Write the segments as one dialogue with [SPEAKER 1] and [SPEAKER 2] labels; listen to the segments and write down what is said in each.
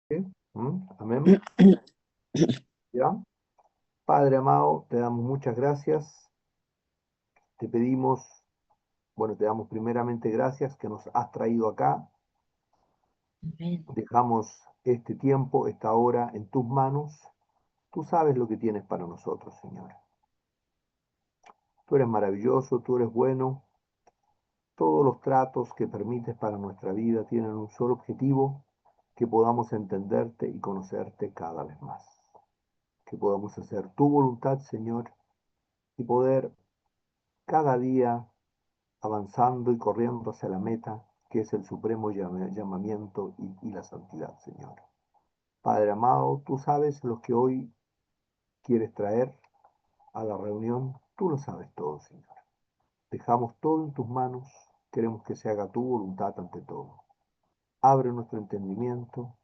[SPEAKER 1] Amén. ¿Ya? Padre amado, te damos muchas gracias. Te pedimos, bueno, te damos primeramente gracias que nos has traído acá.
[SPEAKER 2] Amén.
[SPEAKER 1] Dejamos este tiempo, esta hora en tus manos. Tú sabes lo que tienes para nosotros, Señor. Tú eres maravilloso, tú eres bueno. Todos los tratos que permites para nuestra vida tienen un solo objetivo, que podamos entenderte y conocerte cada vez más. Que podamos hacer tu voluntad, Señor, y poder cada día avanzando y corriendo hacia la meta, que es el supremo llamamiento y la santidad, Señor. Padre amado, tú sabes los que hoy quieres traer a la reunión, tú lo sabes todo, Señor. Dejamos todo en tus manos, queremos que se haga tu voluntad ante todo. Abre nuestro entendimiento,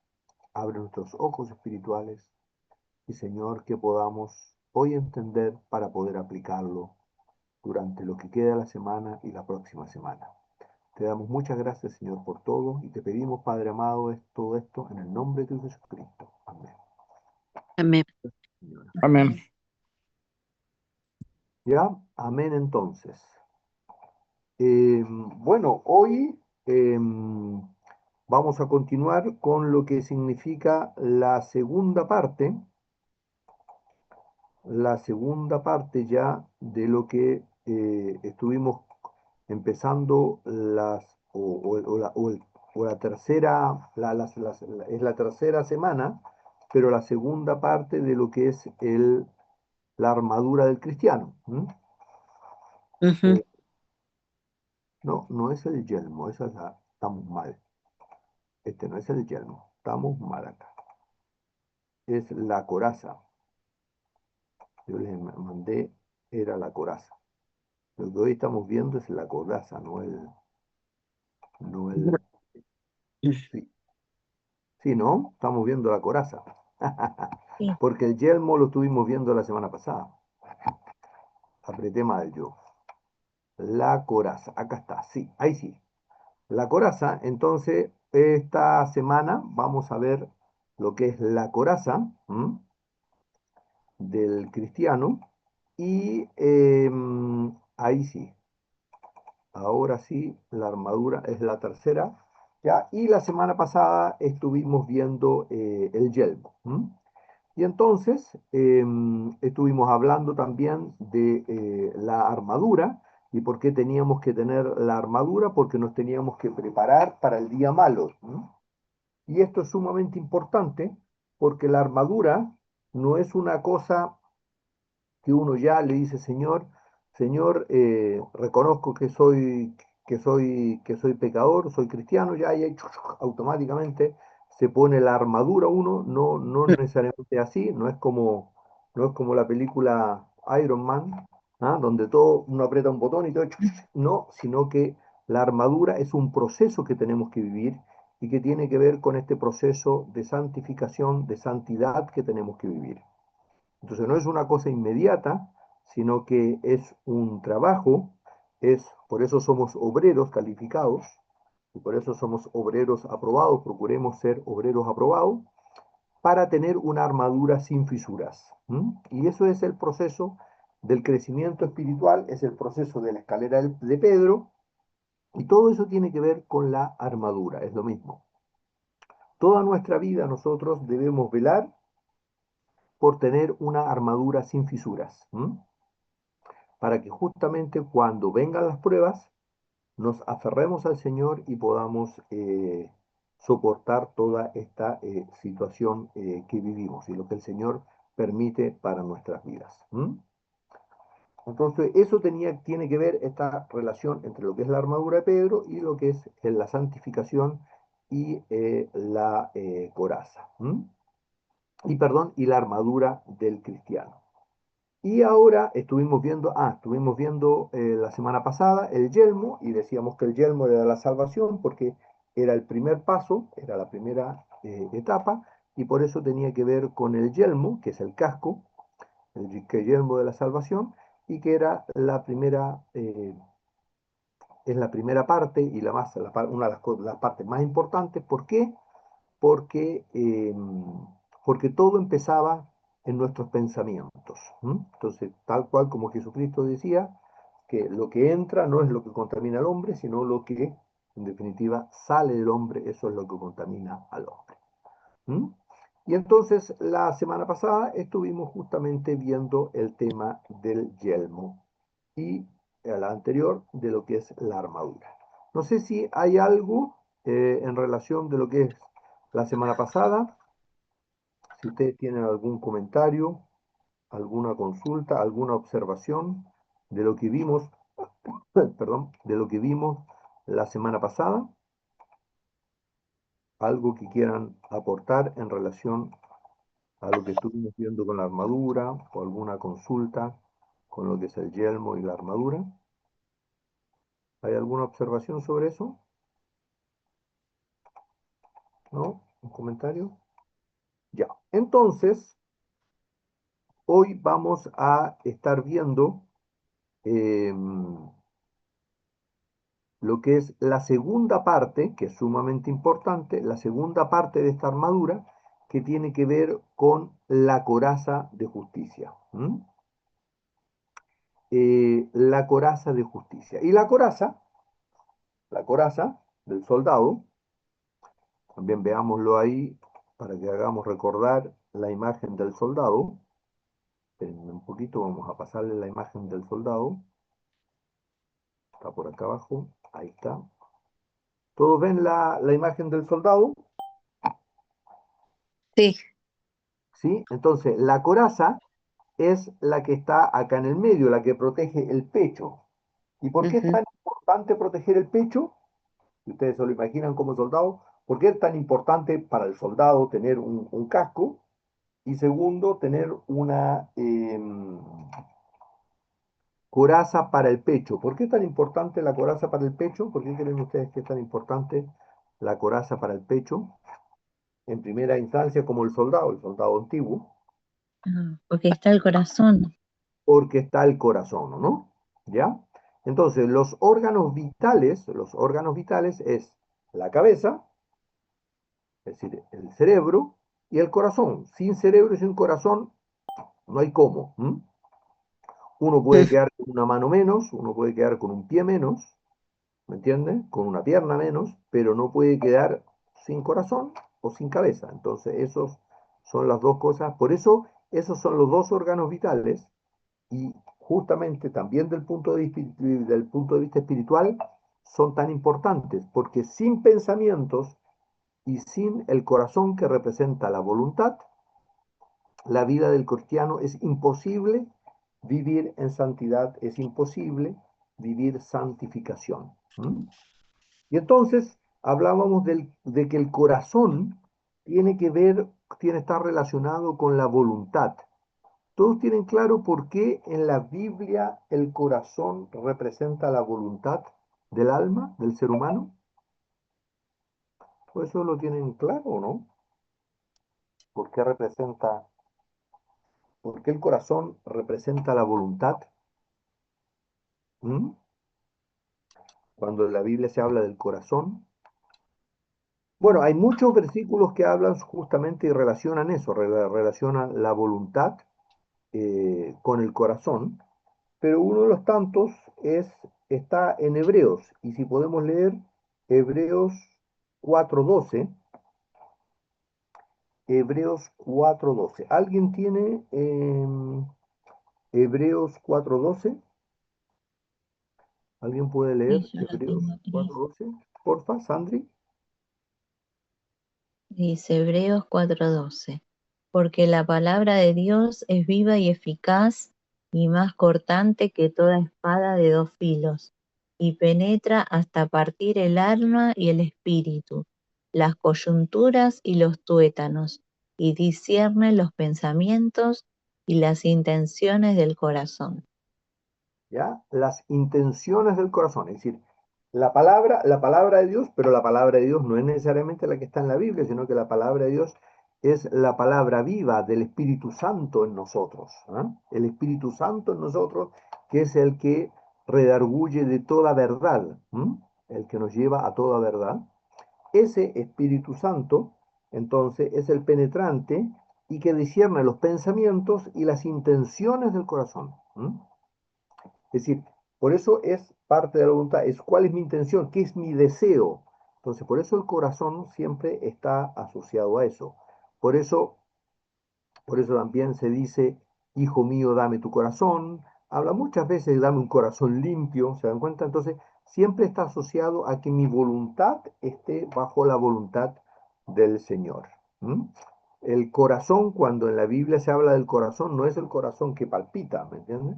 [SPEAKER 1] abre nuestros ojos espirituales y, Señor, que podamos hoy entender para poder aplicarlo durante lo que queda de la semana y la próxima semana. Te damos muchas gracias, Señor, por todo y te pedimos, Padre amado, todo esto en el nombre de Jesucristo. Amén.
[SPEAKER 2] Amén.
[SPEAKER 1] Señora.
[SPEAKER 3] Amén.
[SPEAKER 1] ¿Ya? Amén entonces. Bueno, hoy vamos a continuar con lo que significa la segunda parte ya de lo que estuvimos empezando o la tercera, es la tercera semana, pero la segunda parte de lo que es la armadura del cristiano.
[SPEAKER 2] Ujú.
[SPEAKER 1] Eh, no, no es el yelmo, estamos mal. Este no es el yelmo, estamos mal acá. Es la coraza. Yo les mandé, era la coraza. Lo que hoy estamos viendo es la coraza, no el, sí, sí, ¿no? Estamos viendo la coraza.
[SPEAKER 2] Sí.
[SPEAKER 1] Porque el yelmo lo estuvimos viendo la semana pasada. Apreté mal yo. La coraza, acá está, sí, ahí sí. La coraza, entonces, esta semana vamos a ver lo que es la coraza del cristiano. Y ahí sí, ahora sí, la armadura es la tercera. ¿Ya? Y la semana pasada estuvimos viendo el yelmo. Y entonces estuvimos hablando también de la armadura y por qué teníamos que tener la armadura, porque nos teníamos que preparar para el día malo. Y esto es sumamente importante porque la armadura no es una cosa que uno ya le dice, Señor, Señor, reconozco que soy pecador, soy cristiano, ya y automáticamente se pone la armadura uno, no, no necesariamente así, no es como la película Iron Man, ¿ah? Donde todo, uno aprieta un botón y todo, no, sino que la armadura es un proceso que tenemos que vivir y que tiene que ver con este proceso de santificación, de santidad que tenemos que vivir. Entonces no es una cosa inmediata, sino que es un trabajo, por eso somos obreros calificados y por eso somos obreros aprobados, procuremos ser obreros aprobados para tener una armadura sin fisuras. Y eso es el proceso del crecimiento espiritual, es el proceso de la escalera de Pedro, y todo eso tiene que ver con la armadura, es lo mismo. Toda nuestra vida nosotros debemos velar por tener una armadura sin fisuras, para que justamente cuando vengan las pruebas nos aferremos al Señor y podamos soportar toda esta situación que vivimos y lo que el Señor permite para nuestras vidas. Entonces, eso tiene que ver esta relación entre lo que es la armadura de Pedro y lo que es la santificación y la coraza. Y la armadura del cristiano. Y ahora estuvimos viendo la semana pasada el yelmo y decíamos que el yelmo era la salvación porque era el primer paso, era la primera etapa y por eso tenía que ver con el yelmo, que es el casco, el yelmo de la salvación y que era es la primera parte y una de las partes más importantes. ¿Por qué? porque, porque todo empezaba en nuestros pensamientos. Entonces, tal cual como Jesucristo decía, que lo que entra no es lo que contamina al hombre, sino lo que, en definitiva, sale del hombre, eso es lo que contamina al hombre. ¿Mm? Y entonces, la semana pasada estuvimos justamente viendo el tema del yelmo y a la anterior de lo que es la armadura. No sé si hay algo en relación de lo que es la semana pasada, si ustedes tienen algún comentario, alguna consulta, alguna observación de lo que vimos, perdón, de lo que vimos la semana pasada, algo que quieran aportar en relación a lo que estuvimos viendo con la armadura o alguna consulta con lo que es el yelmo y la armadura. ¿Hay alguna observación sobre eso? ¿No? ¿Un comentario? Ya. Entonces, hoy vamos a estar viendo lo que es la segunda parte, que es sumamente importante, la segunda parte de esta armadura, que tiene que ver con la coraza de justicia. La coraza de justicia. Y la coraza del soldado, también veámoslo ahí para que hagamos recordar la imagen del soldado. Espérenme un poquito, vamos a pasarle la imagen del soldado. Está por acá abajo, ahí está. ¿Todos ven la imagen del soldado?
[SPEAKER 2] Sí.
[SPEAKER 1] ¿Sí? Entonces, la coraza es la que está acá en el medio, la que protege el pecho. ¿Y por qué es
[SPEAKER 2] Ujú.
[SPEAKER 1] tan importante proteger el pecho? Si ustedes se lo imaginan como soldado, ¿por qué es tan importante para el soldado tener un casco? Y segundo, tener una coraza para el pecho. ¿Por qué es tan importante la coraza para el pecho? ¿Por qué creen ustedes que es tan importante la coraza para el pecho? En primera instancia, como el soldado antiguo,
[SPEAKER 2] Ah, porque está el corazón.
[SPEAKER 1] porque está el corazón, ¿no? ¿Ya? Entonces, los órganos vitales es la cabeza, es decir, el cerebro y el corazón. Sin cerebro y sin corazón no hay cómo. Uno puede
[SPEAKER 2] Mm.
[SPEAKER 1] quedar con una mano menos, uno puede quedar con un pie menos, ¿me entiendes? Con una pierna menos, pero no puede quedar sin corazón o sin cabeza. Entonces, esos son las dos cosas. Por eso, esos son los dos órganos vitales y justamente también del punto de vista espiritual son tan importantes, porque sin pensamientos y sin el corazón que representa la voluntad, la vida del cristiano es imposible vivir en santidad, es imposible vivir santificación. Y entonces hablábamos de que el corazón tiene que ver, tiene que estar relacionado con la voluntad. ¿Todos tienen claro por qué en la Biblia el corazón representa la voluntad del alma, del ser humano? ¿Todo eso lo tienen claro o no? ¿Por qué representa, por qué el corazón representa la voluntad? ¿Mm? Cuando en la Biblia se habla del corazón. Bueno, hay muchos versículos que hablan justamente y relacionan eso, relacionan la voluntad con el corazón, pero uno de los tantos está en Hebreos, y si podemos leer Hebreos 4:12, Hebreos 4:12. ¿Alguien tiene Hebreos 4:12? ¿Alguien puede leer
[SPEAKER 2] Sí, yo lo
[SPEAKER 1] Hebreos
[SPEAKER 2] tengo aquí.
[SPEAKER 1] 4:12? Porfa, Sandri.
[SPEAKER 2] Dice Hebreos 4:12. Porque la palabra de Dios es viva y eficaz y más cortante que toda espada de dos filos, y penetra hasta partir el alma y el espíritu, las coyunturas y los tuétanos, y discierne los pensamientos y las intenciones del corazón.
[SPEAKER 1] ¿Ya? Las intenciones del corazón, es decir, la palabra de Dios, pero la palabra de Dios no es necesariamente la que está en la Biblia, sino que la palabra de Dios es la palabra viva del Espíritu Santo en nosotros. ¿Ah? El Espíritu Santo en nosotros, que es el que redarguye de toda verdad, el que nos lleva a toda verdad. Ese Espíritu Santo, Entonces es el penetrante y que discierne los pensamientos y las intenciones del corazón. Es decir, por eso es parte de la voluntad, es cuál es mi intención, qué es mi deseo. Entonces, por eso el corazón siempre está asociado a eso. Por eso, por eso también se dice, hijo mío, dame tu corazón. Habla muchas veces de dame un corazón limpio, ¿se dan cuenta? Entonces, siempre está asociado a que mi voluntad esté bajo la voluntad del Señor. ¿Mm? El corazón, cuando en la Biblia se habla del corazón, no es el corazón que palpita, ¿me entiendes?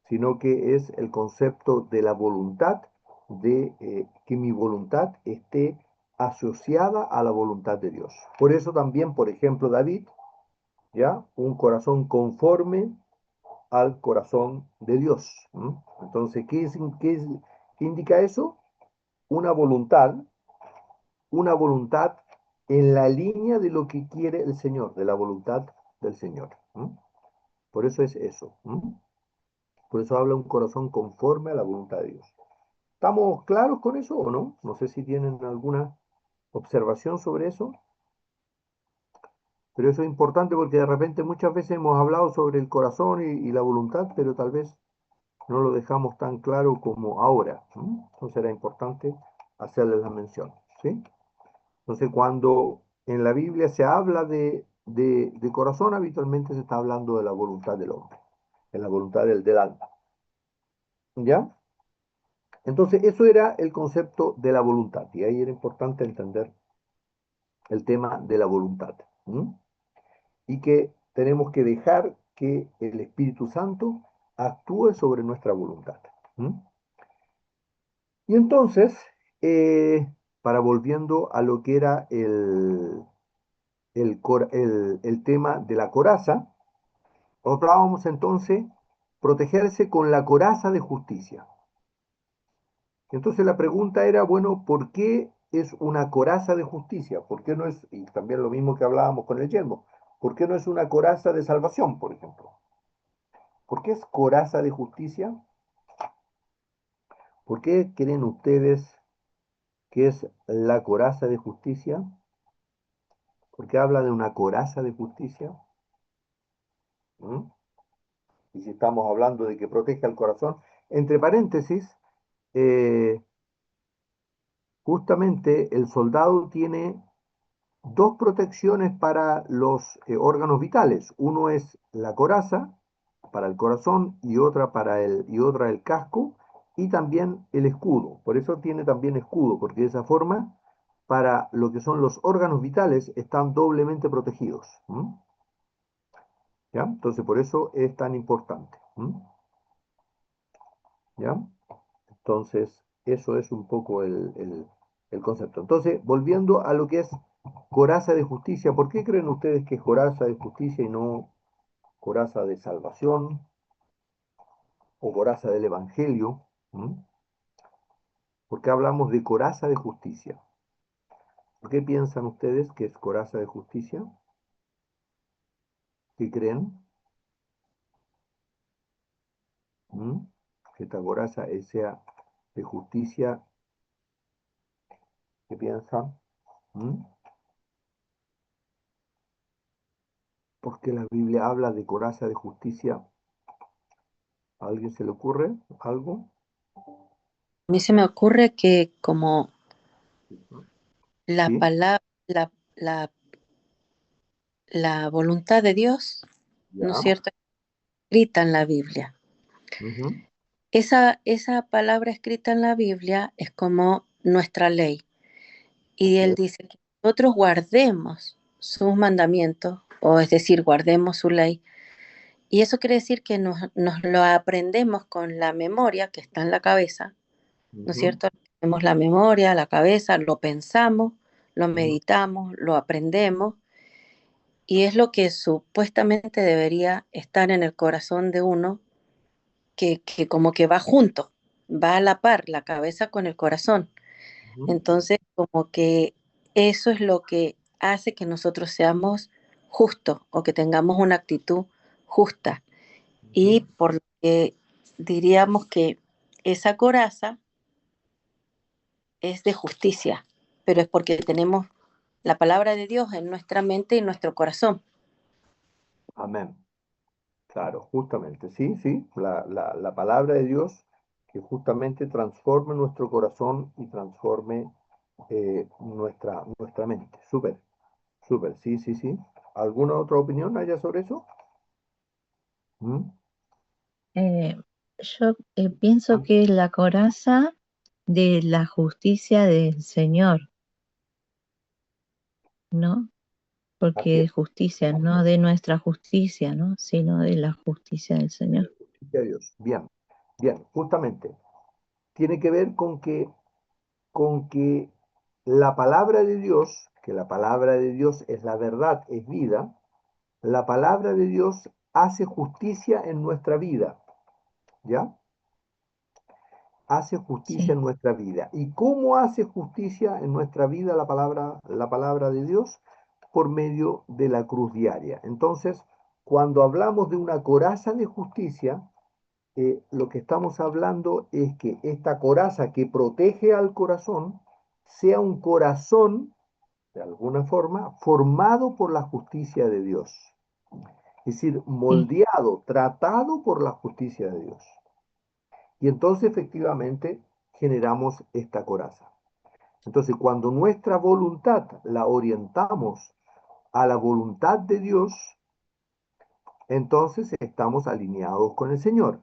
[SPEAKER 1] Sino que es el concepto de la voluntad, de que mi voluntad esté asociada a la voluntad de Dios. Por eso también, por ejemplo, David, ya, un corazón conforme al corazón de Dios. Entonces, ¿qué indica eso? Una voluntad, una voluntad en la línea de lo que quiere el Señor, de la voluntad del Señor. Por eso es eso. Por eso habla un corazón conforme a la voluntad de Dios. ¿Estamos claros con eso o no? No sé si tienen alguna observación sobre eso, pero eso es importante porque de repente muchas veces hemos hablado sobre el corazón y la voluntad, pero tal vez no lo dejamos tan claro como ahora. Entonces era importante hacerles la mención. ¿Sí? Entonces cuando en la Biblia se habla de corazón, habitualmente se está hablando de la voluntad del hombre, de la voluntad del alma. ¿Ya? Entonces, eso era el concepto de la voluntad, y ahí era importante entender el tema de la voluntad. Y que tenemos que dejar que el Espíritu Santo actúe sobre nuestra voluntad. Y entonces, para volviendo a lo que era el tema de la coraza, hablábamos entonces protegerse con la coraza de justicia. Entonces la pregunta era, bueno, ¿por qué es una coraza de justicia? ¿Por qué no es, y también lo mismo que hablábamos con el yelmo, ¿por qué no es una coraza de salvación, por ejemplo? ¿Por qué es coraza de justicia? ¿Por qué creen ustedes que es la coraza de justicia? ¿Por qué habla de una coraza de justicia? ¿Mm? Y si estamos hablando de que protege al corazón, entre paréntesis, eh, justamente el soldado tiene dos protecciones para los órganos vitales. Uno es la coraza para el corazón y otra el casco y también el escudo. Por eso tiene también escudo, porque de esa forma para lo que son los órganos vitales están doblemente protegidos. ¿Ya? Entonces por eso es tan importante. ¿Ya? Entonces eso es un poco el concepto. Entonces, volviendo a lo que es coraza de justicia, ¿por qué creen ustedes que es coraza de justicia y no coraza de salvación o coraza del evangelio? ¿Por qué hablamos de coraza de justicia? ¿Por qué piensan ustedes que es coraza de justicia? ¿Qué creen? ¿Mm? Que esta coraza sea de justicia. ¿Qué piensan? ¿Mm? ¿Por qué la Biblia habla de coraza de justicia? ¿A alguien se le ocurre algo?
[SPEAKER 3] A mí se me ocurre que como la
[SPEAKER 1] ¿Sí?
[SPEAKER 3] palabra, la voluntad de Dios, ¿no es
[SPEAKER 1] Ya.
[SPEAKER 3] cierto?, escrita en la Biblia.
[SPEAKER 1] Ujú.
[SPEAKER 3] Esa palabra escrita en la Biblia es como nuestra ley. Y
[SPEAKER 1] Así
[SPEAKER 3] Él
[SPEAKER 1] es.
[SPEAKER 3] dice que nosotros guardemos sus mandamientos, o es decir, guardemos su ley. Y eso quiere decir que nos lo aprendemos con la memoria que está en la cabeza, ¿no es
[SPEAKER 1] Ujú,
[SPEAKER 3] cierto? Tenemos la memoria, la cabeza, lo pensamos, lo
[SPEAKER 1] ujú,
[SPEAKER 3] meditamos, lo aprendemos, y es lo que supuestamente debería estar en el corazón de uno, que como que va junto, va a la par, la cabeza con el corazón.
[SPEAKER 1] ujú,
[SPEAKER 3] Entonces, como que eso es lo que hace que nosotros seamos justos o que tengamos una actitud justa. Y
[SPEAKER 1] ujú,
[SPEAKER 3] por lo que diríamos que esa coraza es de justicia, pero es porque tenemos la palabra de Dios en nuestra mente y nuestro corazón.
[SPEAKER 1] Amén. Claro, justamente, sí, sí, la palabra de Dios que justamente transforme nuestro corazón y transforme nuestra mente. Súper, súper, sí, sí, sí. ¿Alguna otra opinión haya sobre eso? ¿Mm?
[SPEAKER 2] Eh, yo pienso
[SPEAKER 1] Ah,
[SPEAKER 2] que es la coraza de la justicia del Señor, ¿no?
[SPEAKER 1] así
[SPEAKER 2] Porque
[SPEAKER 1] es,
[SPEAKER 2] es justicia, no de nuestra justicia, ¿no? Sino de la justicia del
[SPEAKER 1] de la
[SPEAKER 2] Señor.
[SPEAKER 1] justicia de Dios. Bien, bien, justamente. Tiene que ver con que la palabra de Dios, que la palabra de Dios es la verdad, es vida, la palabra de Dios hace justicia en nuestra vida, ¿ya? Hace justicia
[SPEAKER 2] Sí,
[SPEAKER 1] en nuestra vida. ¿Y cómo hace justicia en nuestra vida la palabra de Dios? Por medio de la cruz diaria. Entonces, cuando hablamos de una coraza de justicia, lo que estamos hablando es que esta coraza que protege al corazón sea un corazón, de alguna forma, formado por la justicia de Dios. Es decir,
[SPEAKER 2] sí,
[SPEAKER 1] moldeado, tratado por la justicia de Dios. Y entonces efectivamente generamos esta coraza. Entonces, cuando nuestra voluntad la orientamos a la voluntad de Dios, entonces estamos alineados con el Señor.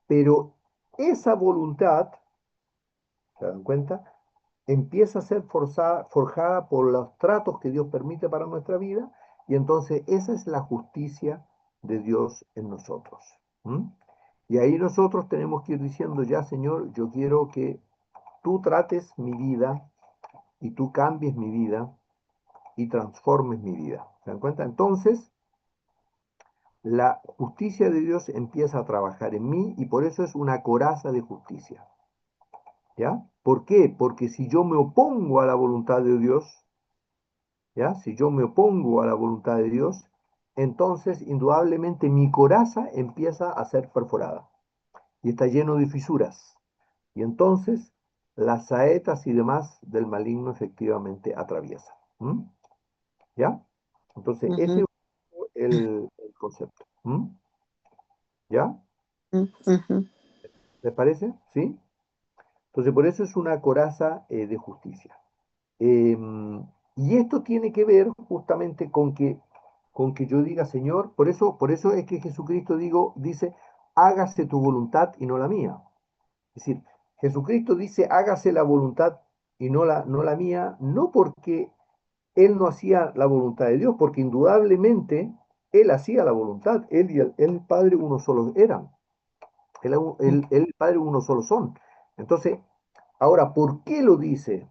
[SPEAKER 1] Pero esa voluntad, ¿se dan cuenta? Empieza a ser forjada por los tratos que Dios permite para nuestra vida, y entonces esa es la justicia de Dios en nosotros. ¿Mm? Y ahí nosotros tenemos que ir diciendo, ya Señor, yo quiero que tú trates mi vida y tú cambies mi vida y transformes mi vida. ¿Se dan cuenta? Entonces, la justicia de Dios empieza a trabajar en mí y por eso es una coraza de justicia. ¿Ya? ¿Por qué? Porque si yo me opongo a la voluntad de Dios, ¿ya? Si yo me opongo a la voluntad de Dios, entonces indudablemente mi coraza empieza a ser perforada y está lleno de fisuras. Y entonces las saetas y demás del maligno efectivamente atraviesan. ¿Mm? ¿Ya? Entonces ese
[SPEAKER 3] Ujú,
[SPEAKER 1] es el concepto. ¿Mm? ¿Ya?
[SPEAKER 3] ujú.
[SPEAKER 1] ¿Les parece? ¿Sí? Entonces por eso es una coraza de justicia. Y esto tiene que ver justamente con que yo diga, Señor, por eso es que Jesucristo dice, hágase tu voluntad y no la mía. Es decir, Jesucristo dice, hágase la voluntad y no la mía, no porque Él no hacía la voluntad de Dios, porque indudablemente Él hacía la voluntad, Él y el Padre uno solo eran, Él y el Padre uno solo son. Entonces, ahora, ¿por qué lo dice?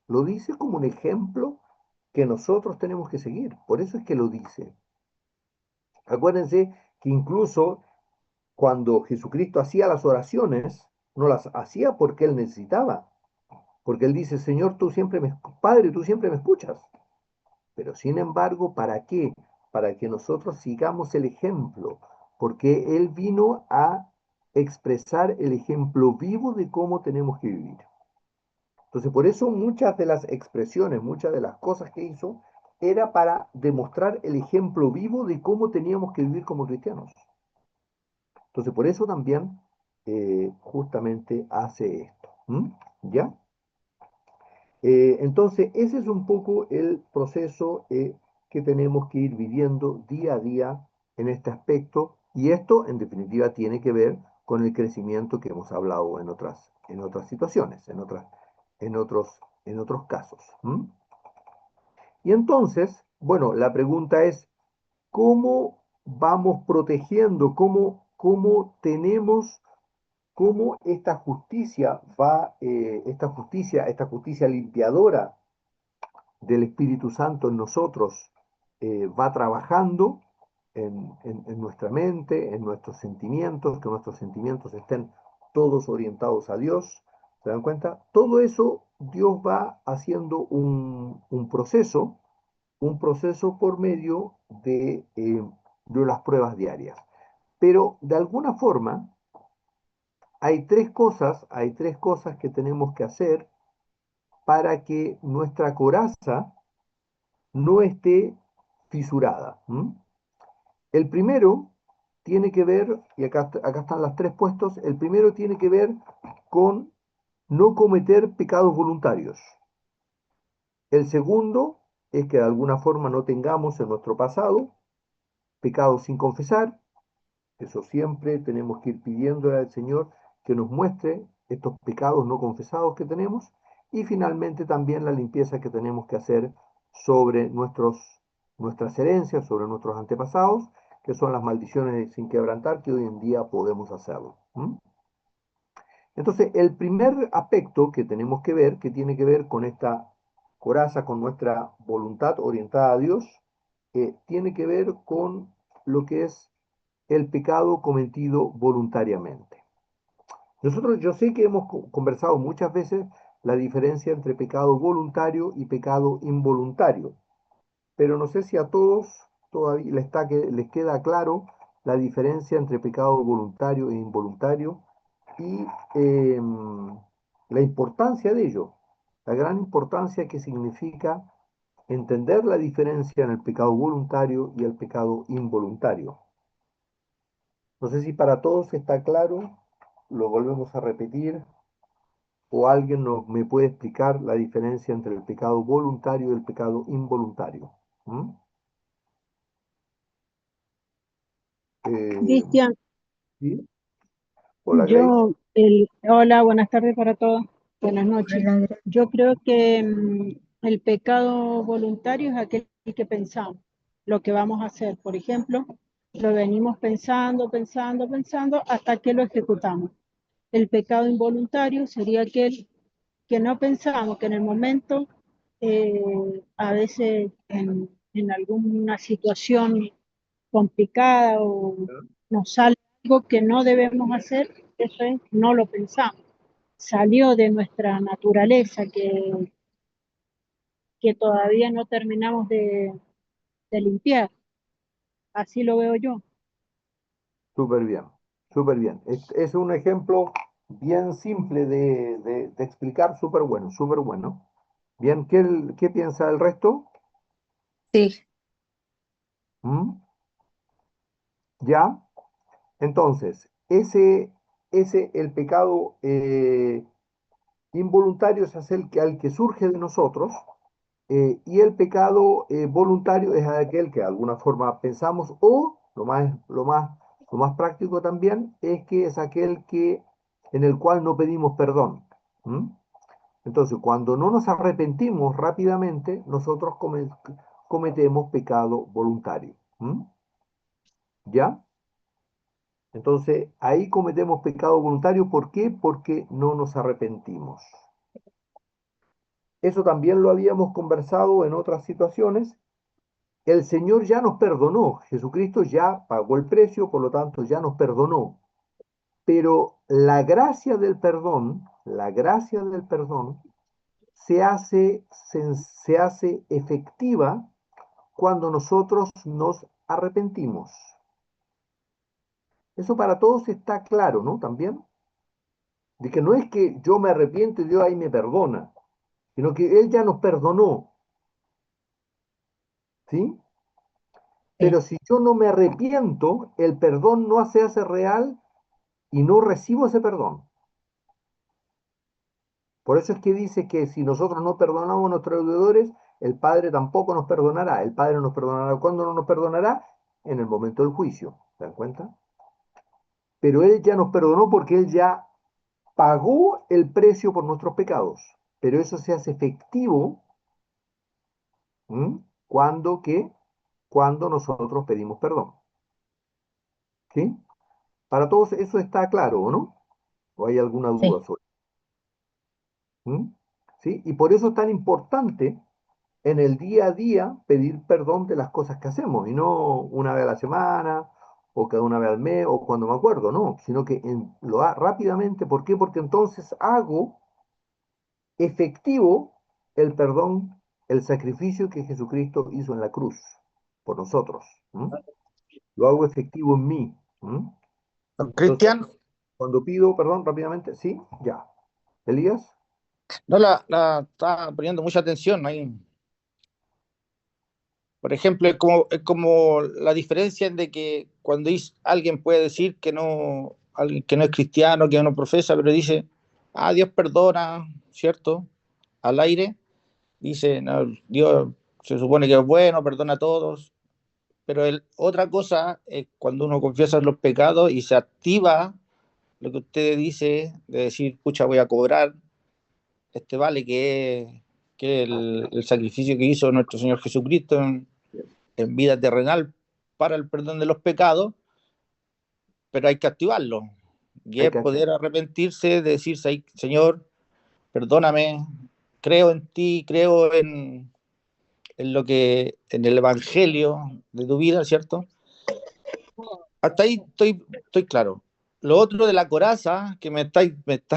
[SPEAKER 1] Lo dice como un ejemplo que nosotros tenemos que seguir. Por eso es que lo dice. Acuérdense que incluso cuando Jesucristo hacía las oraciones, no las hacía porque él necesitaba. Porque él dice, Señor, Padre, tú siempre me escuchas. Pero sin embargo, ¿para qué? Para que nosotros sigamos el ejemplo. Porque él vino a expresar el ejemplo vivo de cómo tenemos que vivir. Entonces, por eso muchas de las expresiones, muchas de las cosas que hizo, era para demostrar el ejemplo vivo de cómo teníamos que vivir como cristianos. Entonces, por eso también justamente hace esto. ¿Mm? ¿Ya? Entonces, ese es un poco el proceso que tenemos que ir viviendo día a día en este aspecto, y esto, en definitiva, tiene que ver con el crecimiento que hemos hablado en otras situaciones, en otros casos. ¿Mm? Y entonces, bueno, la pregunta es, ¿cómo vamos protegiendo, cómo esta justicia limpiadora del Espíritu Santo en nosotros va trabajando en nuestra mente, en nuestros sentimientos, que nuestros sentimientos estén todos orientados a Dios? ¿Se dan cuenta? Todo eso Dios va haciendo un proceso por medio de las pruebas diarias. Pero de alguna forma hay tres cosas que tenemos que hacer para que nuestra coraza no esté fisurada. El primero tiene que ver, y acá están las tres puestos, el primero tiene que ver con no cometer pecados voluntarios. El segundo es que de alguna forma no tengamos en nuestro pasado pecados sin confesar. Eso siempre tenemos que ir pidiéndole al Señor que nos muestre estos pecados no confesados que tenemos. Y finalmente también la limpieza que tenemos que hacer sobre nuestras herencias, sobre nuestros antepasados, que son las maldiciones sin quebrantar, que hoy en día podemos hacerlo. Entonces, el primer aspecto que tenemos que ver, que tiene que ver con esta coraza, con nuestra voluntad orientada a Dios, tiene que ver con lo que es el pecado cometido voluntariamente. Yo sé que hemos conversado muchas veces la diferencia entre pecado voluntario y pecado involuntario, pero no sé si a todos todavía les queda claro la diferencia entre pecado voluntario e involuntario y la importancia de ello, la gran importancia que significa entender la diferencia en el pecado voluntario y el pecado involuntario. No sé si para todos está claro, lo volvemos a repetir, o alguien me puede explicar la diferencia entre el pecado voluntario y el pecado involuntario. ¿Mm? Eh,
[SPEAKER 4] Cristian,
[SPEAKER 1] ¿Sí? Hola, Grace.
[SPEAKER 4] hola, buenas tardes para todos, buenas noches.
[SPEAKER 2] Hola, Gra-
[SPEAKER 4] Yo creo que el pecado voluntario es aquel que pensamos, lo que vamos a hacer. Por ejemplo, lo venimos pensando, pensando, pensando hasta que lo ejecutamos. El pecado involuntario sería aquel que no pensamos, que en el momento, a veces en alguna situación complicada o nos sale algo que no debemos hacer, eso es, no lo pensamos. Salió de nuestra naturaleza que todavía no terminamos de limpiar. Así lo veo yo.
[SPEAKER 1] Súper bien, súper bien. Es un ejemplo bien simple de explicar, súper bueno, súper bueno. Bien, ¿qué piensa el resto?
[SPEAKER 3] Sí,
[SPEAKER 1] ¿Mm? ¿Ya? Entonces, el pecado involuntario es aquel al que surge de nosotros, y el pecado voluntario es aquel que de alguna forma pensamos, o lo más práctico también es que es aquel en el cual no pedimos perdón. ¿Mm? Entonces, cuando no nos arrepentimos rápidamente, nosotros cometemos pecado voluntario. ¿Mm? ¿Ya? Entonces, ahí cometemos pecado voluntario. ¿Por qué? Porque no nos arrepentimos. Eso también lo habíamos conversado en otras situaciones. El Señor ya nos perdonó. Jesucristo ya pagó el precio, por lo tanto ya nos perdonó. Pero la gracia del perdón se hace efectiva cuando nosotros nos arrepentimos. Eso para todos está claro, ¿no? También, de que no es que yo me arrepiento y Dios ahí me perdona, sino que Él ya nos perdonó, ¿sí?
[SPEAKER 2] sí,
[SPEAKER 1] Pero si yo no me arrepiento, el perdón no se hace real y no recibo ese perdón. Por eso es que dice que si nosotros no perdonamos a nuestros deudores, el Padre tampoco nos perdonará. El Padre nos perdonará. ¿Cuándo no nos perdonará? En el momento del juicio. ¿Se dan cuenta? Pero Él ya nos perdonó porque Él ya pagó el precio por nuestros pecados. Pero eso se hace efectivo. ¿Mm? ¿Cuándo qué? Cuando nosotros pedimos perdón. ¿Sí? Para todos eso está claro, ¿o no? ¿O hay alguna duda
[SPEAKER 2] sí,
[SPEAKER 1] sobre eso? ¿Mm? ¿Sí? Y por eso es tan importante en el día a día pedir perdón de las cosas que hacemos, y no una vez a la semana, o cada una vez al mes, o cuando me acuerdo, no, sino que lo hago rápidamente. ¿Por qué? Porque entonces hago efectivo el perdón, el sacrificio que Jesucristo hizo en la cruz por nosotros. ¿Mm? Lo hago efectivo en mí. ¿Mm? Entonces,
[SPEAKER 5] Cristian,
[SPEAKER 1] cuando pido perdón rápidamente, sí, ya. Elías,
[SPEAKER 5] No la estaba poniendo mucha atención ahí. Por ejemplo, es como la diferencia de que cuando alguien puede decir que no, alguien que no es cristiano, que no profesa, pero dice, ah, Dios perdona, ¿cierto? Al aire, dice, no, Dios se supone que es bueno, perdona a todos, pero otra cosa es cuando uno confiesa los pecados y se activa lo que usted dice, de decir, pucha, voy a cobrar, vale, que el sacrificio que hizo nuestro Señor Jesucristo en vida terrenal para el perdón de los pecados, pero hay que activarlo. Y
[SPEAKER 1] Hay
[SPEAKER 5] es
[SPEAKER 1] que
[SPEAKER 5] poder arrepentirse, de decir, Señor, perdóname, creo en ti, creo en lo que, en el evangelio de tu vida, ¿cierto? Hasta ahí estoy claro. Lo otro de la coraza, que me está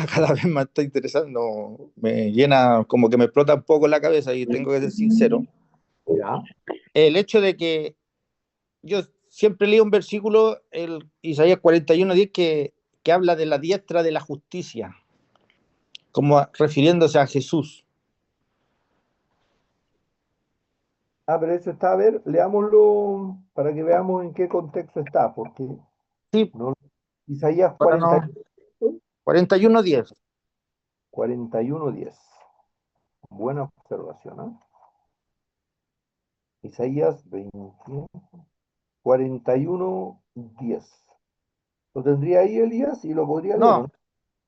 [SPEAKER 5] cada vez más está interesando, me llena, como que me explota un poco la cabeza y tengo que ser sincero.
[SPEAKER 1] ya.
[SPEAKER 5] El hecho de que yo siempre leo un versículo, el Isaías 41:10, que habla de la diestra de la justicia, como refiriéndose a Jesús.
[SPEAKER 1] Ah, pero eso está, a ver, leámoslo para que veamos en qué contexto está, porque
[SPEAKER 5] Sí,
[SPEAKER 1] no, Isaías
[SPEAKER 5] para
[SPEAKER 1] 40,
[SPEAKER 5] no, 41:10.
[SPEAKER 1] 41:10. Buena observación, ¿ah? Isaías 41:10. Lo tendría ahí Elías y lo podría leer, ¿o
[SPEAKER 5] No,
[SPEAKER 1] no?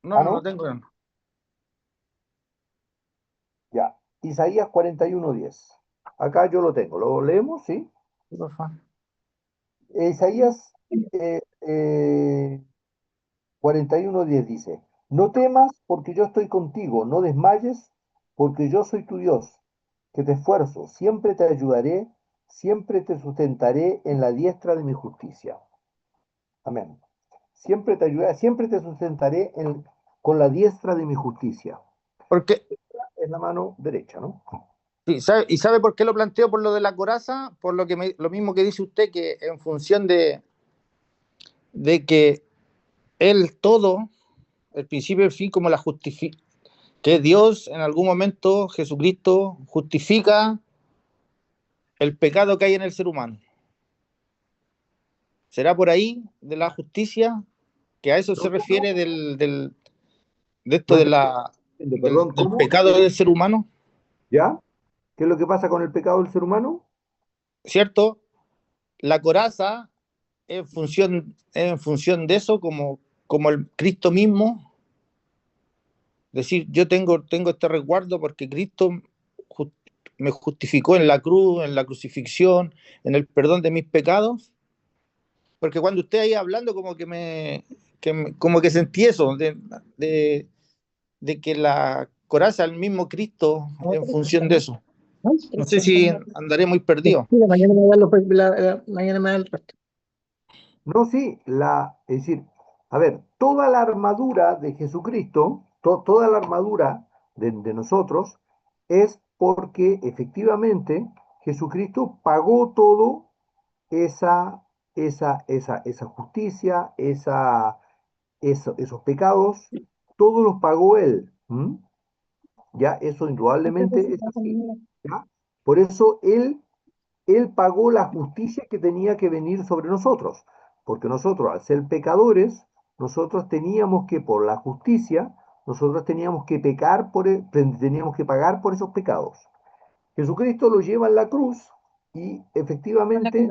[SPEAKER 5] no,
[SPEAKER 1] Ah,
[SPEAKER 5] no lo
[SPEAKER 1] ¿no?
[SPEAKER 5] tengo.
[SPEAKER 1] Ya. Isaías 41:10. Acá yo lo tengo. ¿Lo leemos? Sí.
[SPEAKER 5] Sí, por favor.
[SPEAKER 1] Isaías 41:10 dice, no temas porque yo estoy contigo, no desmayes porque yo soy tu Dios, que te esfuerzo, siempre te ayudaré, siempre te sustentaré en la diestra de mi justicia. Amén. Siempre te ayudaré, siempre te sustentaré con la diestra de mi justicia.
[SPEAKER 5] Porque,
[SPEAKER 1] Es la mano derecha, ¿no?
[SPEAKER 5] sí, ¿y sabe por qué lo planteo? Por lo de la coraza, por lo mismo que dice usted, que en función de que Él todo, el principio y el fin, como la justifica, que Dios en algún momento, Jesucristo, justifica el pecado que hay en el ser humano. ¿Será por ahí de la justicia? Que a eso se
[SPEAKER 1] No,
[SPEAKER 5] refiere de esto
[SPEAKER 1] no
[SPEAKER 5] de
[SPEAKER 1] entiendo, perdón,
[SPEAKER 5] del
[SPEAKER 1] ¿cómo?
[SPEAKER 5] pecado del ser humano,
[SPEAKER 1] ¿Ya? ¿Qué es lo que pasa con el pecado del ser humano?
[SPEAKER 5] ¿cierto? La coraza en función de eso, como el Cristo mismo, decir, yo tengo este resguardo porque Cristo me justificó en la cruz, en la crucifixión, en el perdón de mis pecados, porque cuando usted ahí hablando como que sentí eso, de, de que la coraza es el mismo Cristo en función de eso. No sé si andaré muy perdido.
[SPEAKER 6] Mañana me da mañana me da el resto.
[SPEAKER 1] No, sí, es decir, a ver, toda la armadura de Jesucristo, toda la armadura de nosotros, es porque efectivamente Jesucristo pagó todo esa, esa justicia, esos pecados, todos los pagó Él. ¿M? Ya, eso indudablemente es así. ¿Ya? Por eso Él pagó la justicia que tenía que venir sobre nosotros, porque nosotros, al ser pecadores, nosotros teníamos que, por la justicia, nosotros teníamos que pecar teníamos que pagar por esos pecados. Jesucristo lo lleva en la cruz y efectivamente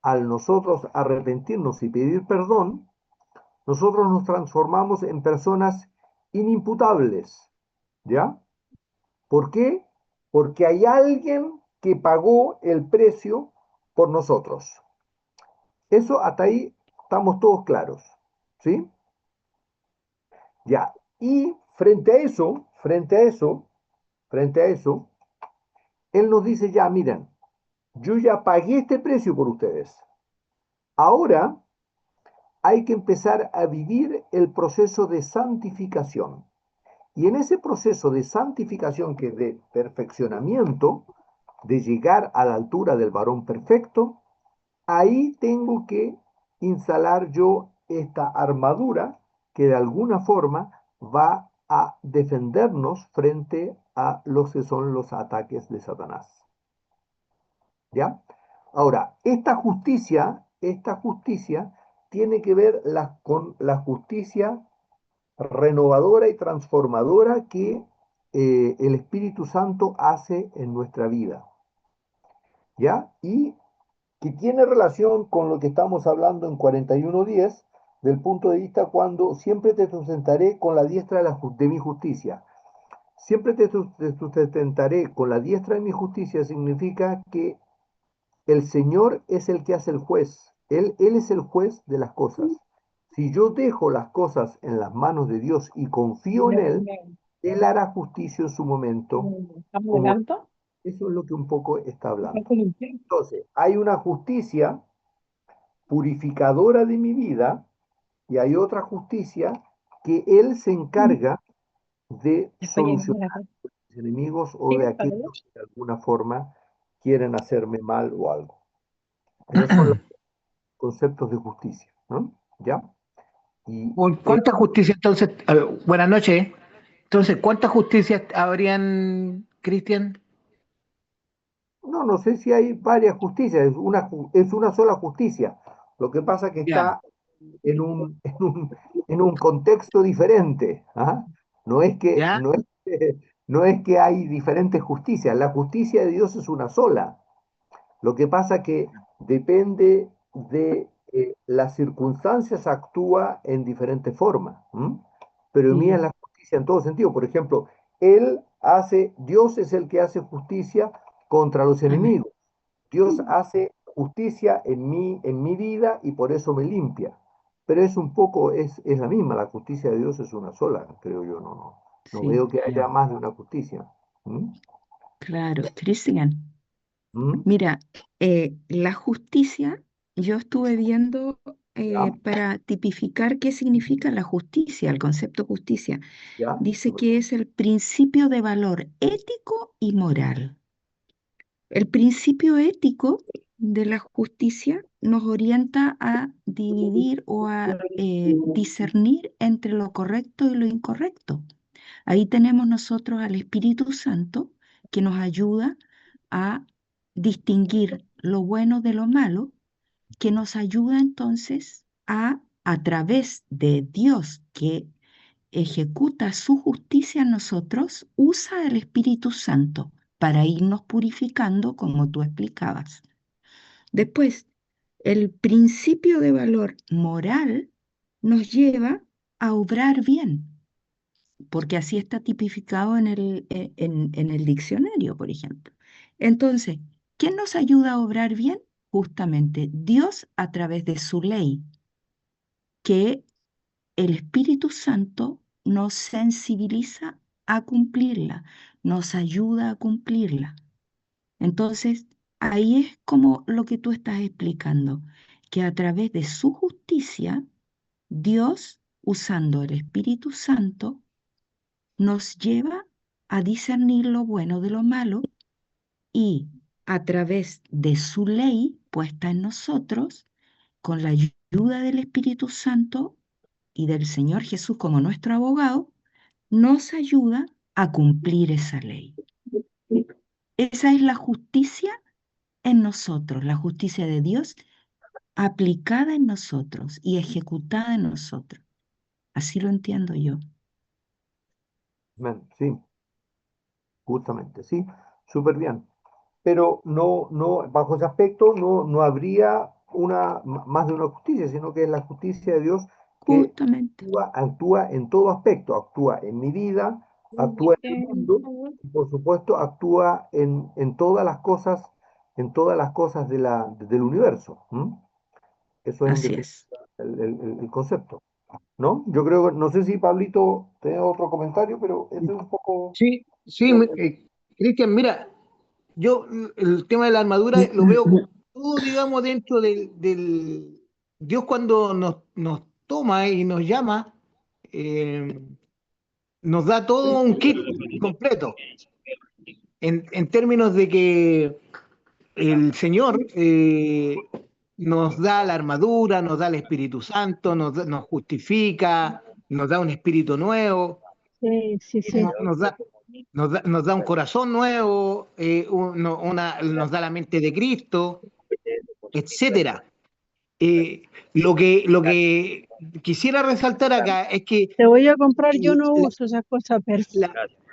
[SPEAKER 1] al nosotros arrepentirnos y pedir perdón, nosotros nos transformamos en personas inimputables, ¿ya? ¿Por qué? Porque hay alguien que pagó el precio por nosotros. Eso hasta ahí estamos todos claros, ¿sí? Ya. Y frente a eso, Él nos dice ya, miren, yo ya pagué este precio por ustedes. Ahora hay que empezar a vivir el proceso de santificación. Y en ese proceso de santificación, que es de perfeccionamiento, de llegar a la altura del varón perfecto, ahí tengo que instalar yo esta armadura que de alguna forma va a defendernos frente a los que son los ataques de Satanás. ¿Ya? Ahora, esta justicia tiene que ver con la justicia renovadora y transformadora que el Espíritu Santo hace en nuestra vida. ¿Ya? Y que tiene relación con lo que estamos hablando en 41:10, del punto de vista cuando siempre te sustentaré con la diestra de mi justicia. Siempre te sustentaré con la diestra de mi justicia significa que el Señor es el que hace el juez. Él es el juez de las cosas. Si yo dejo las cosas en las manos de Dios y confío en Él hará justicia en su momento.
[SPEAKER 6] ¿Estamos
[SPEAKER 1] Como
[SPEAKER 6] adelanto?
[SPEAKER 1] eso es lo que un poco está hablando. Entonces, hay una justicia purificadora de mi vida y hay otra justicia que Él se encarga de solucionar mis enemigos o de aquellos que de alguna forma quieren hacerme mal o algo. Esos son los conceptos de justicia, ¿no? ¿Ya? Y
[SPEAKER 6] ¿Cuánta justicia entonces? Buenas noches. Entonces, ¿cuántas justicias habrían, Cristian?
[SPEAKER 1] no sé si hay varias justicias, es una sola justicia. Lo que pasa es que
[SPEAKER 6] Ya,
[SPEAKER 1] está en un contexto diferente. ¿Ah? No es que,
[SPEAKER 6] ya,
[SPEAKER 1] no es que, no es que hay diferentes justicias, la justicia de Dios es una sola. Lo que pasa que depende de las circunstancias, actúa en diferentes formas. Pero mía es la justicia en todo sentido. Por ejemplo, Dios es el que hace justicia contra los
[SPEAKER 6] amén.
[SPEAKER 1] enemigos. Dios hace justicia en mi vida y por eso me limpia. Pero es la misma, la justicia de Dios es una sola, creo yo, no
[SPEAKER 7] Sí,
[SPEAKER 1] veo que haya más de una justicia. ¿Mm?
[SPEAKER 7] claro. Cristian,
[SPEAKER 1] ¿Mm?
[SPEAKER 7] mira, la justicia, yo estuve viendo
[SPEAKER 1] ¿Ya?
[SPEAKER 7] para tipificar qué significa la justicia, el concepto justicia.
[SPEAKER 1] ¿Ya?
[SPEAKER 7] Dice que es el principio de valor ético y moral. El principio ético de la justicia nos orienta a dividir o a discernir entre lo correcto y lo incorrecto. Ahí tenemos nosotros al Espíritu Santo que nos ayuda a distinguir lo bueno de lo malo, que nos ayuda entonces a través de Dios que ejecuta su justicia en nosotros, usa el Espíritu Santo para irnos purificando, como tú explicabas. Después, el principio de valor moral nos lleva a obrar bien, porque así está tipificado en el diccionario, por ejemplo. Entonces, ¿quién nos ayuda a obrar bien? Justamente Dios a través de su ley, que el Espíritu Santo nos sensibiliza a cumplirla, nos ayuda a cumplirla. Entonces, ahí es como lo que tú estás explicando, que a través de su justicia, Dios, usando el Espíritu Santo, nos lleva a discernir lo bueno de lo malo y a través de su ley puesta en nosotros, con la ayuda del Espíritu Santo y del Señor Jesús como nuestro abogado, nos ayuda a cumplir esa ley. Esa es la justicia en nosotros, la justicia de Dios aplicada en nosotros y ejecutada en nosotros. Así lo entiendo yo.
[SPEAKER 1] Sí, justamente, sí, súper bien. Pero bajo ese aspecto no habría más de una justicia, sino que es la justicia de Dios que
[SPEAKER 7] Justamente.
[SPEAKER 1] actúa en todo aspecto, actúa en mi vida, actúa en el mundo, y por supuesto actúa en todas las cosas del universo. Eso es en
[SPEAKER 7] Así
[SPEAKER 1] definitiva
[SPEAKER 7] es.
[SPEAKER 1] el concepto, ¿no? Yo creo, no sé si Pablito tiene otro comentario, pero ese es un poco...
[SPEAKER 6] Sí, sí,
[SPEAKER 1] el-
[SPEAKER 6] Cristian, mira, yo el tema de la armadura lo veo todo, digamos, dentro del Dios cuando nos toma y nos llama, eh, nos da todo un kit completo, en términos de que el Señor nos da la armadura, nos da el Espíritu Santo, nos justifica, nos da un espíritu nuevo.
[SPEAKER 4] Sí, sí, sí.
[SPEAKER 6] Nos da un corazón nuevo, nos da la mente de Cristo, etcétera. Lo que quisiera resaltar acá es que
[SPEAKER 4] Te voy a comprar, yo no
[SPEAKER 6] la,
[SPEAKER 4] uso esas cosas, pero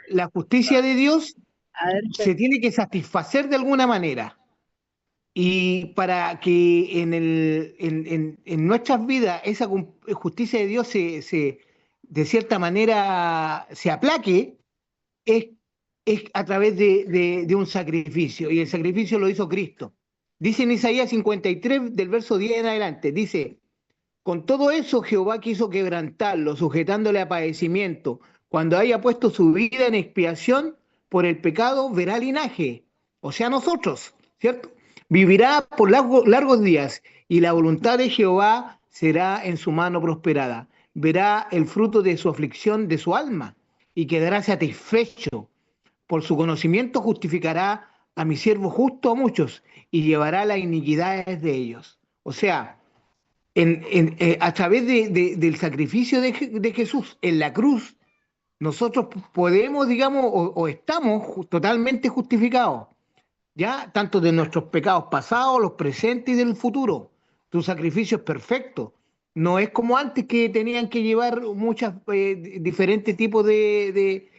[SPEAKER 6] la justicia de Dios
[SPEAKER 4] a ver,
[SPEAKER 6] se tiene que satisfacer de alguna manera. Y para que en nuestras vidas esa justicia de Dios de cierta manera se aplaque, es, es a través de un sacrificio. Y el sacrificio lo hizo Cristo. Dice en Isaías 53, del verso 10 en adelante, dice: con todo eso Jehová quiso quebrantarlo, sujetándole a padecimiento. Cuando haya puesto su vida en expiación por el pecado, verá linaje, o sea, nosotros, ¿cierto? Vivirá por largos días, y la voluntad de Jehová será en su mano prosperada. Verá el fruto de su aflicción de su alma, y quedará satisfecho. Por su conocimiento justificará a mi siervo justo a muchos, y llevará las iniquidades de ellos. O sea, a través del sacrificio de Jesús en la cruz, nosotros podemos, digamos, o estamos totalmente justificados, ¿ya? Tanto de nuestros pecados pasados, los presentes y del futuro. Tu sacrificio es perfecto. No es como antes, que tenían que llevar muchas diferentes tipos de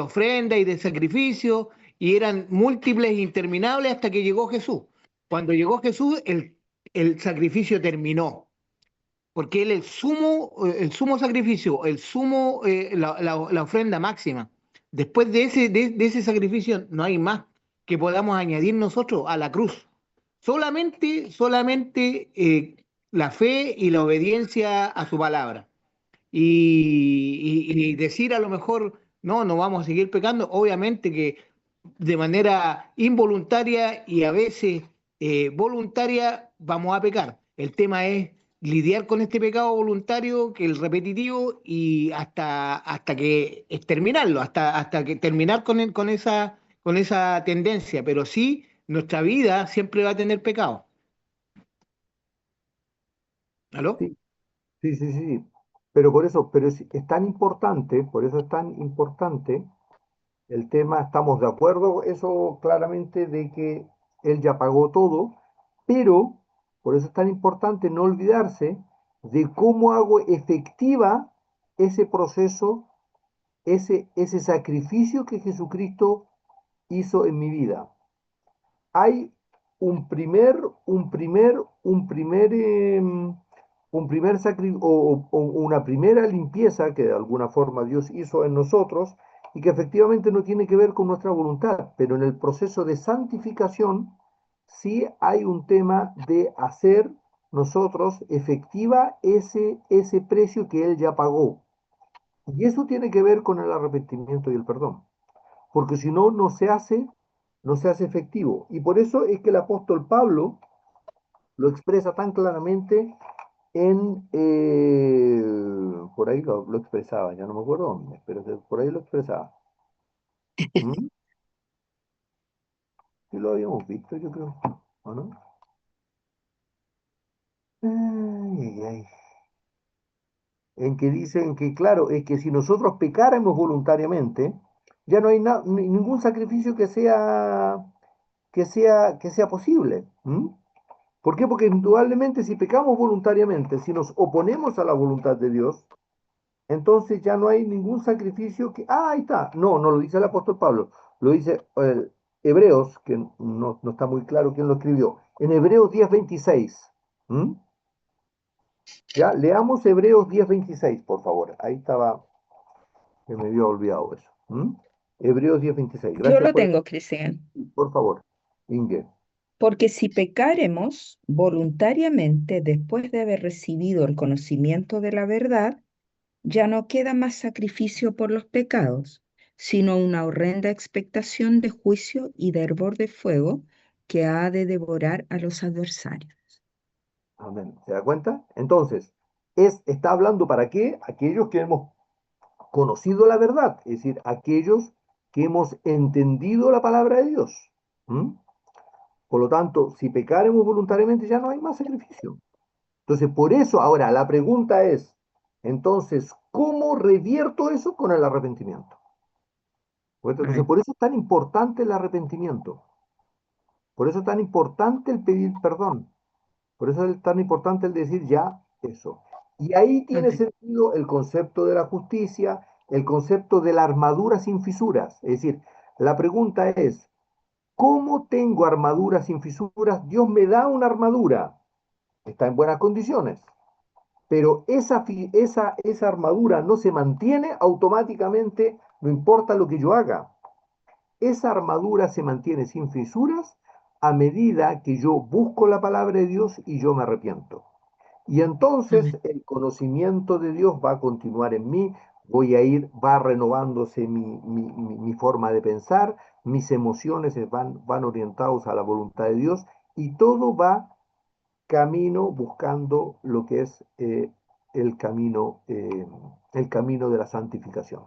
[SPEAKER 6] ofrenda y de sacrificio, y eran múltiples e interminables hasta que llegó Jesús. Cuando llegó Jesús, el sacrificio terminó, porque él es el sumo sacrificio, la ofrenda máxima. Después de ese sacrificio no hay más que podamos añadir nosotros a la cruz. Solamente la fe y la obediencia a su palabra. Y decir a lo mejor, no, no vamos a seguir pecando, obviamente que de manera involuntaria y a veces voluntaria vamos a pecar. El tema es lidiar con este pecado voluntario, que es el repetitivo, y hasta que exterminarlo, hasta que terminar con esa tendencia. Pero sí, nuestra vida siempre va a tener pecado. ¿Aló?
[SPEAKER 1] Sí, sí, sí, sí. Pero por eso, pero es tan importante, por eso es tan importante el tema. Estamos de acuerdo, eso claramente, de que él ya pagó todo, pero por eso es tan importante no olvidarse de cómo hago efectiva ese proceso, ese sacrificio que Jesucristo hizo en mi vida. Hay un primer, un primer, un primer, un primer o una primera limpieza que de alguna forma Dios hizo en nosotros, y que efectivamente no tiene que ver con nuestra voluntad, pero en el proceso de santificación sí hay un tema de hacer nosotros efectiva ese precio que Él ya pagó. Y eso tiene que ver con el arrepentimiento y el perdón, porque si no, no se hace efectivo. Y por eso es que el apóstol Pablo lo expresa tan claramente por ahí lo expresaba, ya no me acuerdo dónde, pero por ahí lo expresaba. ¿Mm? Sí lo habíamos visto, yo creo, ¿o no? Ay, ay, ay. En que dicen que, claro, es que si nosotros pecáramos voluntariamente, ya no hay ningún sacrificio que sea posible. ¿Mm? ¿Por qué? Porque indudablemente, si pecamos voluntariamente, si nos oponemos a la voluntad de Dios, entonces ya no hay ningún sacrificio que... Ah, ahí está. No, no lo dice el apóstol Pablo, lo dice Hebreos, que no está muy claro quién lo escribió. En Hebreos 10:26. ¿Mm? Ya, leamos Hebreos 10:26, por favor. Ahí estaba, que me había olvidado eso. ¿Mm? Hebreos 10:26.
[SPEAKER 7] Yo
[SPEAKER 1] Gracias
[SPEAKER 7] lo
[SPEAKER 1] por...
[SPEAKER 7] tengo, Cristian.
[SPEAKER 1] Por favor, Inge.
[SPEAKER 7] Porque si pecáremos voluntariamente después de haber recibido el conocimiento de la verdad, ya no queda más sacrificio por los pecados, sino una horrenda expectación de juicio y de hervor de fuego que ha de devorar a los adversarios.
[SPEAKER 1] Amén. ¿Se da cuenta? Entonces, está hablando para qué? Aquellos que hemos conocido la verdad, es decir, aquellos que hemos entendido la palabra de Dios. ¿Mm? Por lo tanto, si pecaremos voluntariamente, ya no hay más sacrificio. Entonces, por eso ahora la pregunta es, entonces, ¿cómo ¿cómo revierto eso? Con el arrepentimiento. Entonces, por eso es tan importante el arrepentimiento. Por eso es tan importante el pedir perdón. Por eso es tan importante el decir ya eso. Y ahí tiene sentido el concepto de la justicia, el concepto de la armadura sin fisuras. Es decir, la pregunta es, ¿cómo tengo armadura sin fisuras? Dios me da una armadura, está en buenas condiciones, pero esa armadura no se mantiene automáticamente, no importa lo que yo haga. Esa armadura se mantiene sin fisuras a medida que yo busco la palabra de Dios y yo me arrepiento. Y entonces el conocimiento de Dios va a continuar en mí, va renovándose mi forma de pensar, mis emociones van orientados a la voluntad de Dios y todo va camino buscando lo que es el camino de la santificación.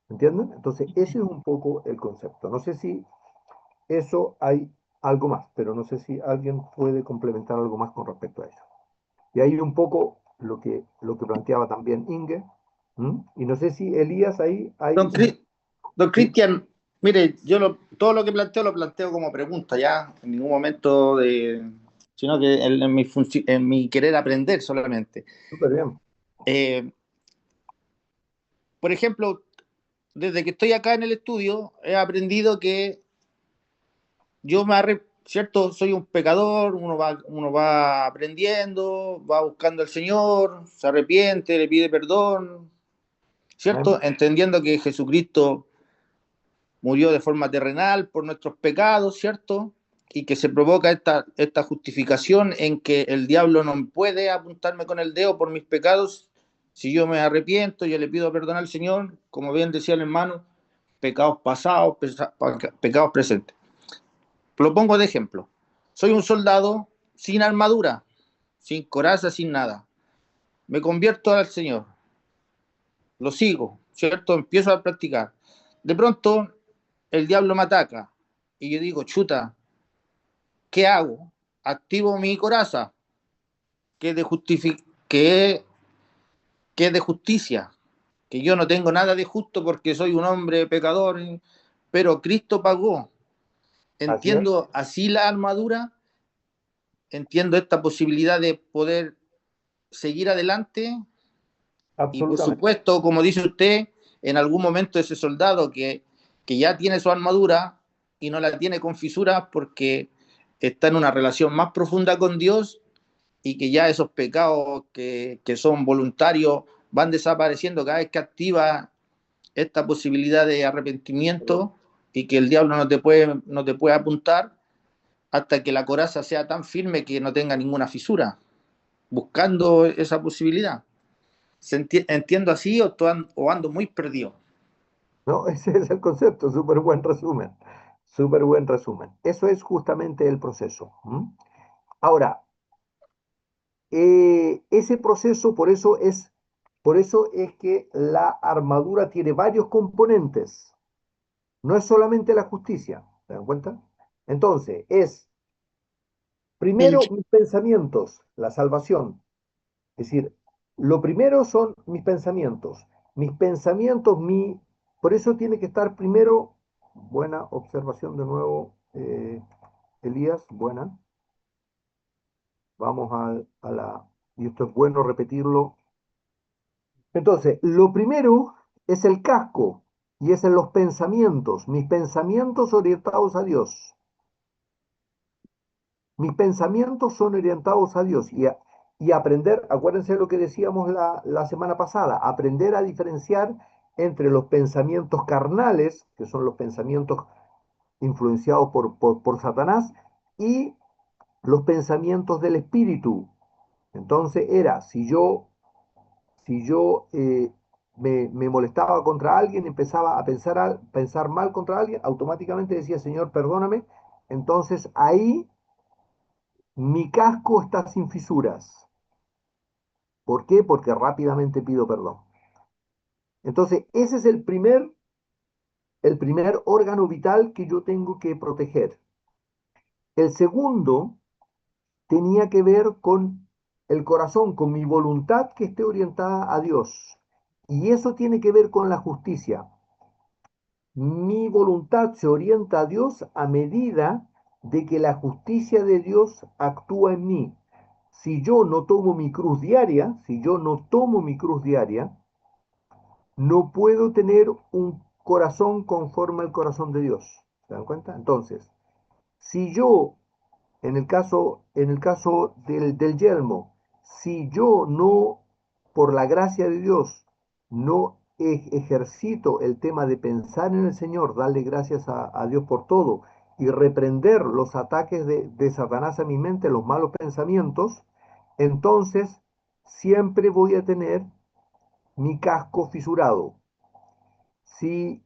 [SPEAKER 1] ¿Entienden? Entonces ese es un poco el concepto. No sé si eso hay algo más, pero no sé si alguien puede complementar algo más con respecto a eso. Y ahí un poco lo que planteaba también Inge. Y no sé si Elías ahí hay...
[SPEAKER 5] Don
[SPEAKER 1] Sí,
[SPEAKER 5] Cristian, mire, todo lo que planteo lo planteo como pregunta, ya, en ningún momento sino que en mi querer aprender solamente.
[SPEAKER 1] súper bien.
[SPEAKER 5] Por ejemplo, desde que estoy acá en el estudio, he aprendido que ¿cierto? Soy un pecador, uno va aprendiendo, va buscando al Señor, se arrepiente, le pide perdón,
[SPEAKER 1] Amén.
[SPEAKER 5] ¿cierto? Entendiendo que Jesucristo murió de forma terrenal por nuestros pecados, ¿cierto? Y que se provoca esta justificación en que el diablo no puede apuntarme con el dedo por mis pecados. Si yo me arrepiento, yo le pido perdón al Señor, como bien decía el hermano, pecados pasados, pecados presentes. Lo pongo de ejemplo. Soy un soldado sin armadura, sin coraza, sin nada. Me convierto al Señor. Lo sigo, ¿cierto? Empiezo a practicar. De pronto, el diablo me ataca. Y yo digo, chuta, ¿qué hago? Activo mi coraza, que es que es de justicia, que yo no tengo nada de justo porque soy un hombre pecador, pero Cristo pagó.
[SPEAKER 1] Así es,
[SPEAKER 5] Entiendo así la armadura, entiendo esta posibilidad de poder seguir adelante y por
[SPEAKER 1] absolutamente.
[SPEAKER 5] supuesto, como dice usted, en algún momento ese soldado que ya tiene su armadura y no la tiene con fisuras porque está en una relación más profunda con Dios y que ya esos pecados que son voluntarios van desapareciendo cada vez que activa esta posibilidad de arrepentimiento y que el diablo no te puede apuntar hasta que la coraza sea tan firme que no tenga ninguna fisura, buscando esa posibilidad. ¿Entiendo así o ando muy perdido?
[SPEAKER 1] ¿No? Ese es el concepto, súper buen resumen. Súper buen resumen. Eso es justamente el proceso. Ahora, ese proceso, por eso es que la armadura tiene varios componentes. No es solamente la justicia, ¿se dan cuenta? Entonces, primero mis pensamientos, la salvación. Es decir, lo primero son mis pensamientos. Mis pensamientos, por eso tiene que estar primero, buena observación de nuevo, Elías, buena. Vamos y esto es bueno repetirlo. Entonces, lo primero es el casco y es en los pensamientos, mis pensamientos orientados a Dios. Mis pensamientos son orientados a Dios y aprender, acuérdense de lo que decíamos la semana pasada, aprender a diferenciar entre los pensamientos carnales, que son los pensamientos influenciados por Satanás, y los pensamientos del espíritu. Entonces si yo me molestaba contra alguien, empezaba a pensar mal contra alguien, automáticamente decía, Señor, perdóname. Entonces ahí mi casco está sin fisuras. ¿Por qué? Porque rápidamente pido perdón. Entonces, ese es el primer órgano vital que yo tengo que proteger. El segundo tenía que ver con el corazón, con mi voluntad que esté orientada a Dios. Y eso tiene que ver con la justicia. Mi voluntad se orienta a Dios a medida de que la justicia de Dios actúa en mí. Si yo no tomo mi cruz diaria, si yo no tomo mi cruz diaria, no puedo tener un corazón conforme al corazón de Dios. ¿Se dan cuenta? Entonces, si yo, en el caso del yelmo, si yo no, por la gracia de Dios, no ejercito el tema de pensar en el Señor, darle gracias a Dios por todo y reprender los ataques de Satanás a mi mente, los malos pensamientos, entonces siempre voy a tener mi casco fisurado. Si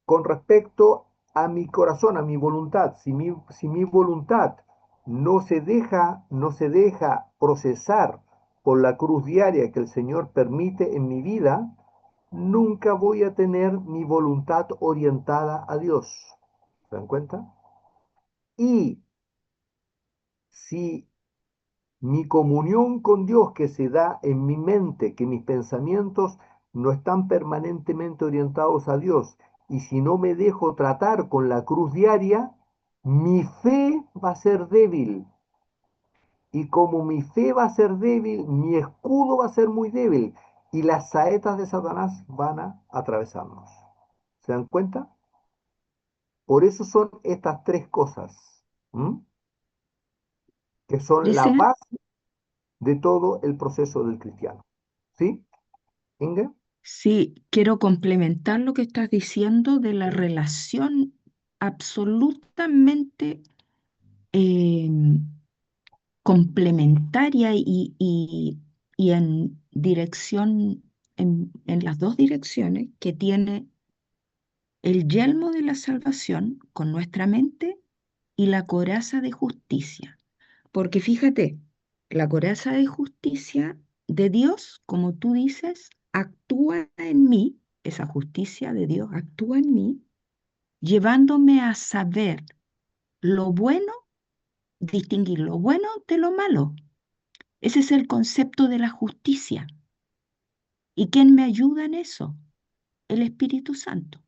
[SPEAKER 1] con respecto a mi corazón, a mi voluntad, si mi voluntad no se deja procesar por la cruz diaria que el Señor permite en mi vida, nunca voy a tener mi voluntad orientada a Dios. ¿Se dan cuenta? Y si mi comunión con Dios que se da en mi mente, que mis pensamientos no están permanentemente orientados a Dios, y si no me dejo tratar con la cruz diaria, mi fe va a ser débil. Y como mi fe va a ser débil, mi escudo va a ser muy débil. Y las saetas de Satanás van a atravesarnos. ¿Se dan cuenta? Por eso son estas tres cosas, ¿m? Que son la
[SPEAKER 7] Cristian,
[SPEAKER 1] base de todo el proceso del cristiano. ¿Sí, Inge?
[SPEAKER 7] sí, quiero complementar lo que estás diciendo de la
[SPEAKER 1] Sí.
[SPEAKER 7] relación absolutamente eh, complementaria y en dirección, en las dos direcciones que tiene el yelmo de la salvación con nuestra mente y la coraza de justicia. Porque fíjate, la coraza de justicia de Dios, como tú dices, actúa en mí, esa justicia de Dios actúa en mí, llevándome a saber lo bueno, distinguir lo bueno de lo malo. Ese es el concepto de la justicia. ¿Y quién me ayuda en eso? El Espíritu Santo.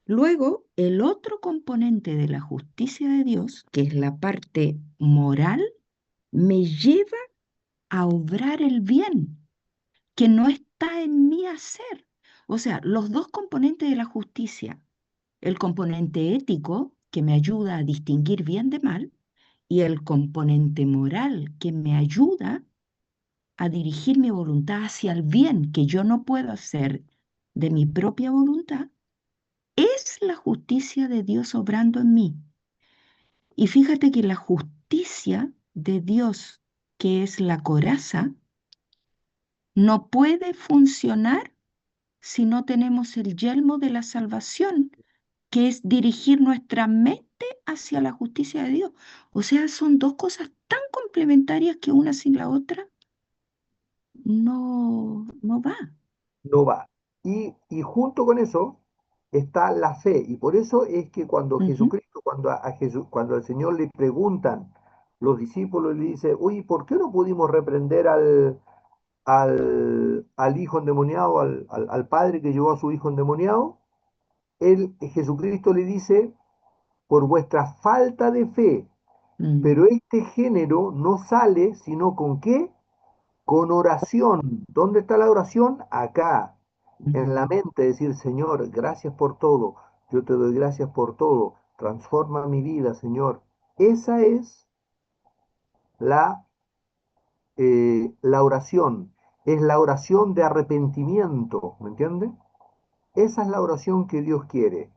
[SPEAKER 7] Luego, el otro componente de la justicia de Dios, que es la parte moral, me lleva a obrar el bien, que no está en mí hacer. O sea, los dos componentes de la justicia, el componente ético, que me ayuda a distinguir bien de mal, y el componente moral, que me ayuda a dirigir mi voluntad hacia el bien que yo no puedo hacer de mi propia voluntad, es la justicia de Dios obrando en mí. Y fíjate que la justicia de Dios, que es la coraza, no puede funcionar si no tenemos el yelmo de la salvación, que es dirigir nuestra mente hacia la justicia de Dios. O sea, son dos cosas tan complementarias que una sin la otra no va.
[SPEAKER 1] No va. Y junto con eso está la fe. Y por eso es que cuando
[SPEAKER 7] Ujú,
[SPEAKER 1] Jesucristo, cuando al Señor le preguntan, los discípulos le dicen, oye, ¿por qué no pudimos reprender al hijo endemoniado, al padre que llevó a su hijo endemoniado? Jesucristo le dice, por vuestra falta de fe.
[SPEAKER 7] mm,
[SPEAKER 1] Pero este género no sale sino con qué? Con oración. ¿Dónde está la oración? Acá, en la
[SPEAKER 7] mm.
[SPEAKER 1] mente, decir, Señor, gracias por todo. Yo te doy gracias por todo. Transforma mi vida, Señor. Esa es la oración. Es la oración de arrepentimiento, ¿me entiendes? Esa es la oración que Dios quiere.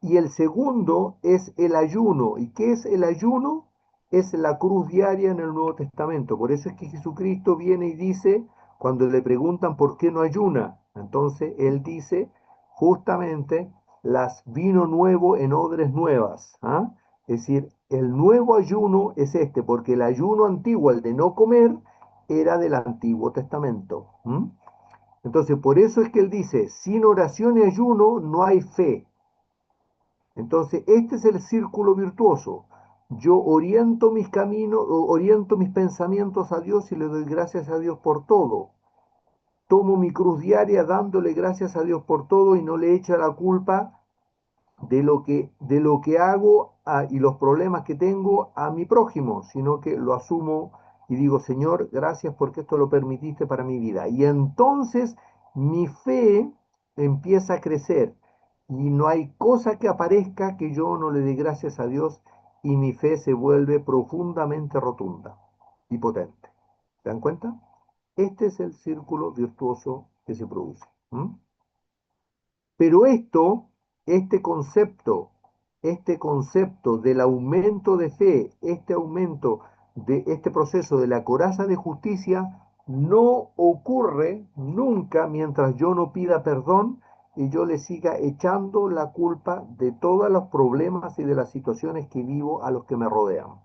[SPEAKER 1] Y el segundo es el ayuno. ¿Y qué es el ayuno? Es la cruz diaria en el Nuevo Testamento. Por eso es que Jesucristo viene y dice, cuando le preguntan por qué no ayuna, entonces Él dice justamente, las vino nuevo en odres nuevas. ¿Ah? Es decir, el nuevo ayuno es este, porque el ayuno antiguo, el de no comer, era del Antiguo Testamento. ¿Mm? Entonces, por eso es que Él dice, sin oración y ayuno no hay fe. Entonces, este es el círculo virtuoso. Yo oriento mis caminos, oriento mis pensamientos a Dios y le doy gracias a Dios por todo. tomo mi cruz diaria dándole gracias a Dios por todo y no le echo la culpa de lo que hago y los problemas que tengo a mi prójimo, sino que lo asumo y digo, Señor, gracias porque esto lo permitiste para mi vida. Y entonces mi fe empieza a crecer y no hay cosa que aparezca que yo no le dé gracias a Dios y mi fe se vuelve profundamente rotunda y potente. ¿Se dan cuenta? Este es el círculo virtuoso que se produce. ¿Mm? Pero este concepto, este concepto del aumento de fe, este aumento de este proceso de la coraza de justicia, no ocurre nunca mientras yo no pida perdón y yo le siga echando la culpa de todos los problemas y de las situaciones que vivo a los que me rodean.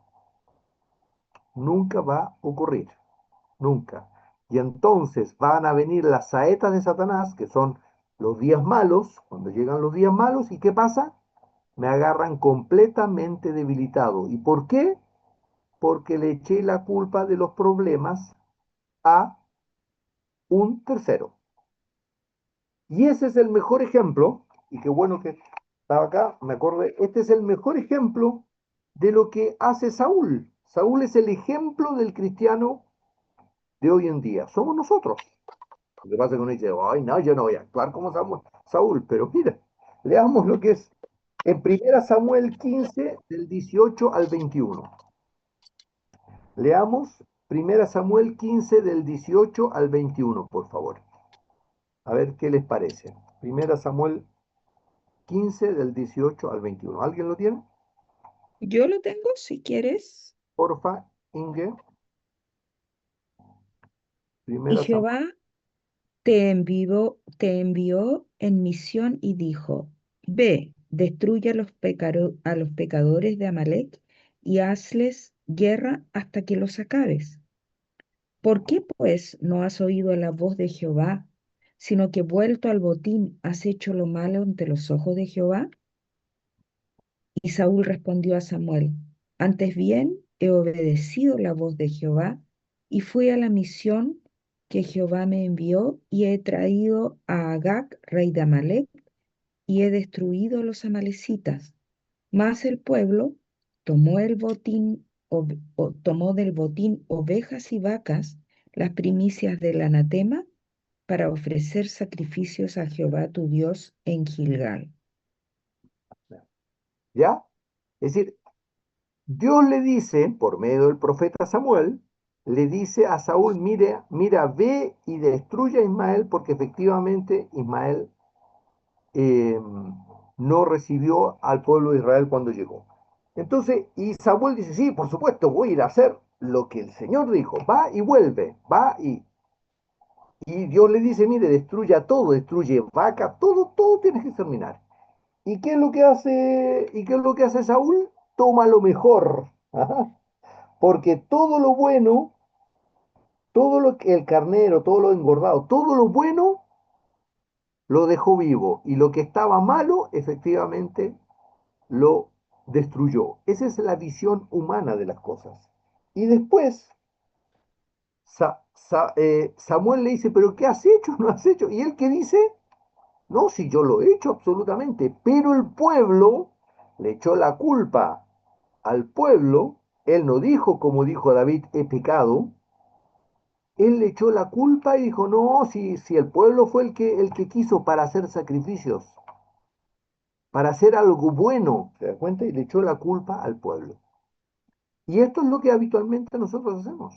[SPEAKER 1] Nunca va a ocurrir, nunca. Y entonces van a venir las saetas de Satanás, que son los días malos, cuando llegan los días malos, ¿y qué pasa? Me agarran completamente debilitado. ¿Y por qué? Porque le eché la culpa de los problemas a un tercero. Y ese es el mejor ejemplo, y qué bueno que estaba acá, me acordé, este es el mejor ejemplo de lo que hace Saúl. Saúl es el ejemplo del cristiano de hoy en día. Somos nosotros. Lo que pasa es que uno dice, ay, no, yo no voy a actuar como Saúl, pero mira, leamos lo que es en 1 Samuel 15, del 18 al 21. Leamos 1 Samuel 15, del 18 al 21, por favor. A ver qué les parece. 1 Samuel 15, del 18 al 21. ¿Alguien lo tiene?
[SPEAKER 7] Yo lo tengo, si quieres.
[SPEAKER 1] Porfa, Inge.
[SPEAKER 7] Y
[SPEAKER 1] 1 Samuel.
[SPEAKER 7] Jehová te envió en misión y dijo, ve, destruye a los pecadores de Amalec y hazles guerra hasta que los acabes. ¿Por qué, pues, no has oído la voz de Jehová, sino que vuelto al botín has hecho lo malo ante los ojos de Jehová? Y Saúl respondió a Samuel, antes bien he obedecido la voz de Jehová y fui a la misión que Jehová me envió y he traído a Agag, rey de Amalec, y he destruido a los amalecitas. Mas el pueblo tomó tomó del botín ovejas y vacas, las primicias del anatema, para ofrecer sacrificios a Jehová tu Dios en Gilgal.
[SPEAKER 1] ¿Ya? Es decir, Dios le dice, por medio del profeta Samuel, le dice a Saúl, mira, mira, ve y destruye a Ismael, porque efectivamente Ismael eh, no recibió al pueblo de Israel cuando llegó. Entonces, y Samuel dice, sí, por supuesto, voy a ir a hacer lo que el Señor dijo, va y vuelve, va y Dios le dice, mire, destruya todo, destruye vaca, todo, todo tienes que exterminar. ¿Y qué es lo que hace, y qué es lo que hace Saúl? Toma lo mejor, ajá, porque todo lo bueno, todo lo que el carnero, todo lo engordado, todo lo bueno lo dejó vivo y lo que estaba malo, efectivamente, lo destruyó. Esa es la visión humana de las cosas. Y después Samuel le dice, pero ¿qué has hecho? ¿No has hecho? Y él que dice, no, si yo lo he hecho absolutamente, pero el pueblo le echó la culpa al pueblo, él no dijo como dijo David, he pecado, él le echó la culpa y dijo, no, si el pueblo fue el que quiso para hacer sacrificios, para hacer algo bueno, ¿se da cuenta? Y le echó la culpa al pueblo. Y esto es lo que habitualmente nosotros hacemos.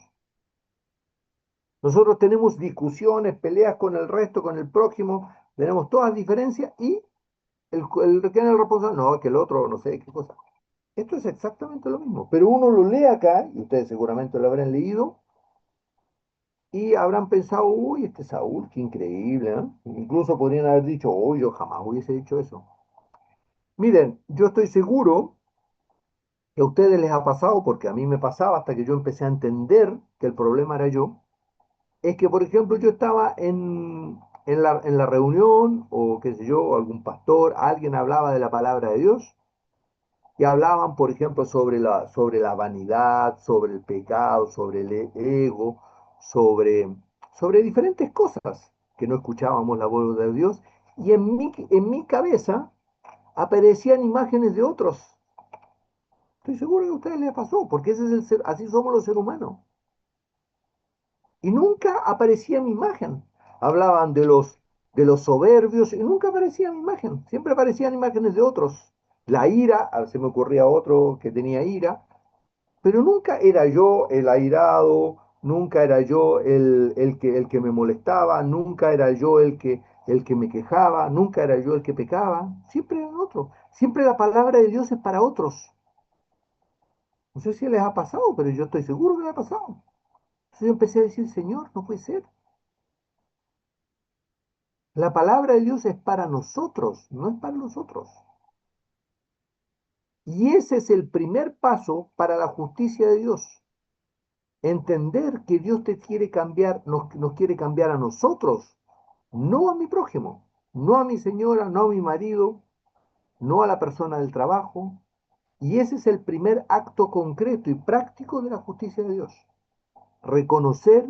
[SPEAKER 1] Nosotros tenemos discusiones, peleas con el resto, con el prójimo, tenemos todas diferencias y ¿quién es el responsable? No, que el otro, no sé qué cosa. Esto es exactamente lo mismo, pero uno lo lee acá, y ustedes seguramente lo habrán leído, y habrán pensado, uy, este Saúl, qué increíble, ¿eh? Incluso podrían haber dicho, uy, yo jamás hubiese dicho eso. Miren, yo estoy seguro que a ustedes les ha pasado, porque a mí me pasaba hasta que yo empecé a entender que el problema era yo, es que, por ejemplo, yo estaba en la reunión, o qué sé yo, algún pastor, alguien hablaba de la palabra de Dios, y hablaban, por ejemplo, sobre la vanidad, sobre el pecado, sobre el ego, sobre diferentes cosas. que no escuchábamos la voz de Dios, y en mi cabeza aparecían imágenes de otros. Estoy seguro que a ustedes les pasó, porque ese es así somos los seres humanos. Y nunca aparecía mi imagen. Hablaban de los soberbios y nunca aparecía mi imagen. Siempre aparecían imágenes de otros. La ira, se me ocurría otro que tenía ira, pero nunca era yo el airado, nunca era yo el que me molestaba, nunca era yo el que me quejaba, nunca era yo el que pecaba. Siempre eran otros. Siempre la palabra de Dios es para otros. No sé si les ha pasado, pero yo estoy seguro que les ha pasado. Entonces yo empecé a decir, Señor, no puede ser. La palabra de Dios es para nosotros, no es para los otros. Y ese es el primer paso para la justicia de Dios. Entender que Dios te quiere cambiar, nos quiere cambiar a nosotros, no a mi prójimo, no a mi señora, no a mi marido, no a la persona del trabajo. Y ese es el primer acto concreto y práctico de la justicia de Dios. Reconocer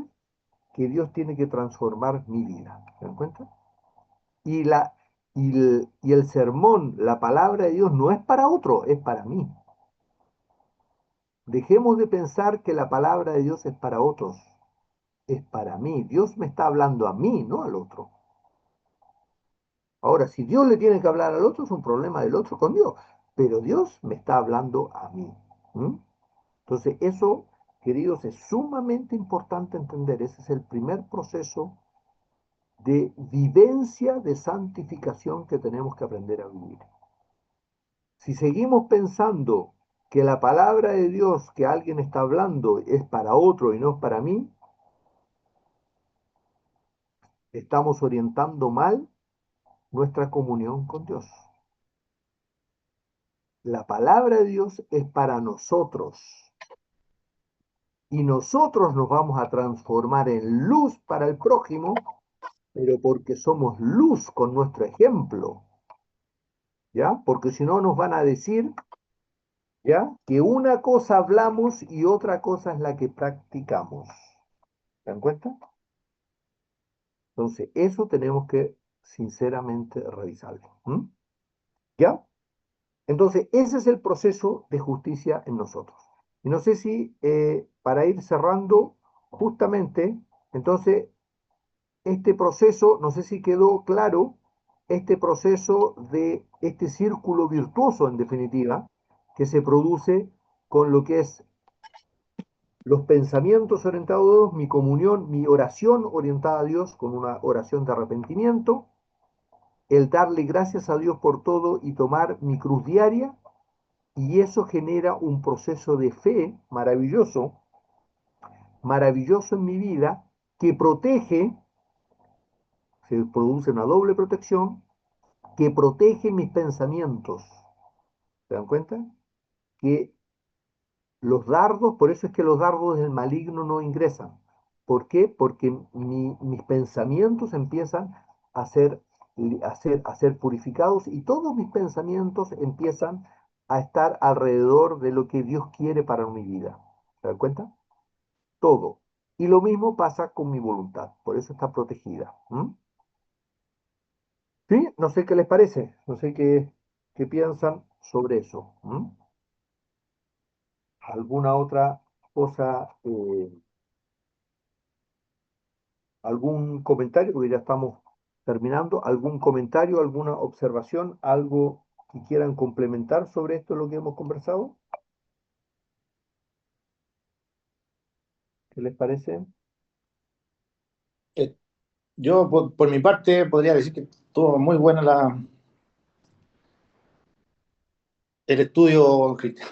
[SPEAKER 1] que Dios tiene que transformar mi vida. ¿Se dan cuenta? Y, y el sermón, la palabra de Dios, no es para otro, es para mí. Dejemos de pensar que la palabra de Dios es para otros, es para mí. Dios me está hablando a mí, no al otro. Ahora, si Dios le tiene que hablar al otro, es un problema del otro con Dios, pero Dios me está hablando a mí. ¿Mm? Entonces, eso, queridos, es sumamente importante entender. Ese es el primer proceso de vivencia de santificación que tenemos que aprender a vivir. Si seguimos pensando que la palabra de Dios que alguien está hablando es para otro y no es para mí, estamos orientando mal nuestra comunión con Dios. La palabra de Dios es para nosotros y nosotros nos vamos a transformar en luz para el prójimo, pero porque somos luz con nuestro ejemplo, ¿ya? Porque si no nos van a decir, ¿ya? Que una cosa hablamos y otra cosa es la que practicamos. ¿Se dan cuenta? Entonces, eso tenemos que sinceramente revisarlo. ¿Mm? ¿Ya? Entonces, ese es el proceso de justicia en nosotros. Y no sé si para ir cerrando, justamente, entonces, este proceso, no sé si quedó claro, este proceso de este círculo virtuoso, en definitiva, que se produce con lo que es los pensamientos orientados a Dios, mi comunión, mi oración orientada a Dios con una oración de arrepentimiento, el darle gracias a Dios por todo y tomar mi cruz diaria, y eso genera un proceso de fe maravilloso, maravilloso en mi vida, que protege, se produce una doble protección, que protege mis pensamientos. ¿Se dan cuenta? Que los dardos, por eso es que los dardos del maligno no ingresan. ¿Por qué? Porque mis pensamientos empiezan a ser purificados y todos mis pensamientos empiezan a estar alrededor de lo que Dios quiere para mi vida. ¿Se dan cuenta? Todo. Y lo mismo pasa con mi voluntad, por eso está protegida. ¿Mm? ¿Sí? No sé qué les parece, no sé qué piensan sobre eso. ¿Mm? ¿Alguna otra cosa? ¿Algún comentario? Porque ya estamos terminando. ¿Algún comentario, alguna observación, algo que quieran complementar sobre esto, lo que hemos conversado? ¿Qué les parece?
[SPEAKER 5] Eh, Yo, por mi parte, podría decir que estuvo muy buena el estudio, Cristian.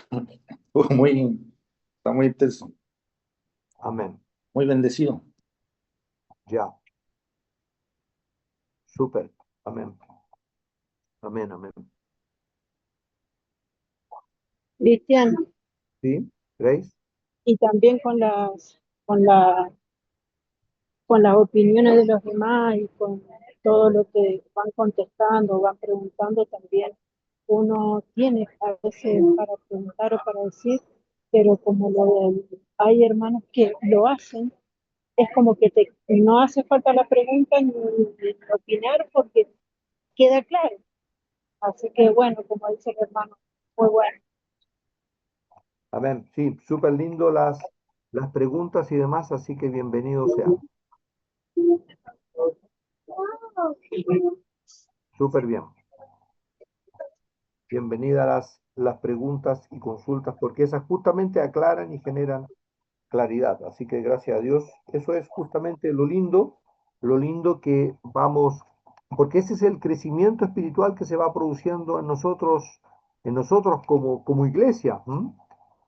[SPEAKER 5] Estuvo está muy intenso,
[SPEAKER 1] Amén.
[SPEAKER 5] muy bendecido.
[SPEAKER 1] Ya. Súper. Amén. Amén, amén.
[SPEAKER 4] Cristian,
[SPEAKER 1] ¿Sí? ¿Grace?
[SPEAKER 4] y también con las opiniones de los demás y con todo lo que van contestando, van preguntando también, uno tiene a veces para preguntar o para decir, pero como hay hermanos que lo hacen es como que no hace falta la pregunta ni opinar porque queda claro. Así que bueno, como dice el hermano, muy bueno.
[SPEAKER 1] Amén. Sí, súper lindo las preguntas y demás, así que bienvenido sea. Súper bien. Bienvenida a las preguntas y consultas, porque esas justamente aclaran y generan claridad. Así que gracias a Dios, eso es justamente lo lindo que vamos, porque ese es el crecimiento espiritual que se va produciendo en nosotros como iglesia. ¿M?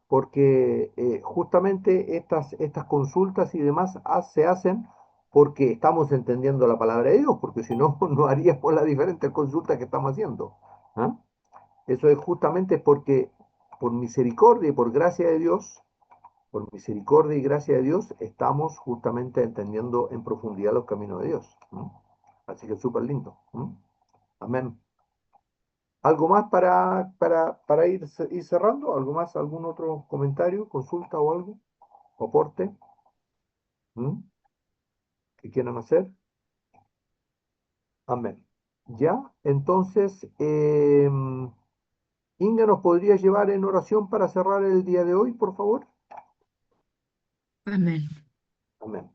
[SPEAKER 1] Porque justamente estas consultas y demás se hacen porque estamos entendiendo la palabra de Dios, porque si no, no haríamos las diferentes consultas que estamos haciendo. ¿Ah? Eso es justamente porque por misericordia y por gracia de Dios, por misericordia y gracia de Dios, estamos justamente entendiendo en profundidad los caminos de Dios. ¿Mm? Así que es súper lindo. ¿Mm? Amén. ¿Algo más para ir cerrando? ¿Algo más? ¿Algún otro comentario, consulta o algo? ¿Aporte? ¿Mm? ¿Que quieran hacer? Amén. Ya, entonces, Inga, ¿nos podría llevar en oración para cerrar el día de hoy, por favor?
[SPEAKER 7] Amén.
[SPEAKER 1] Amén.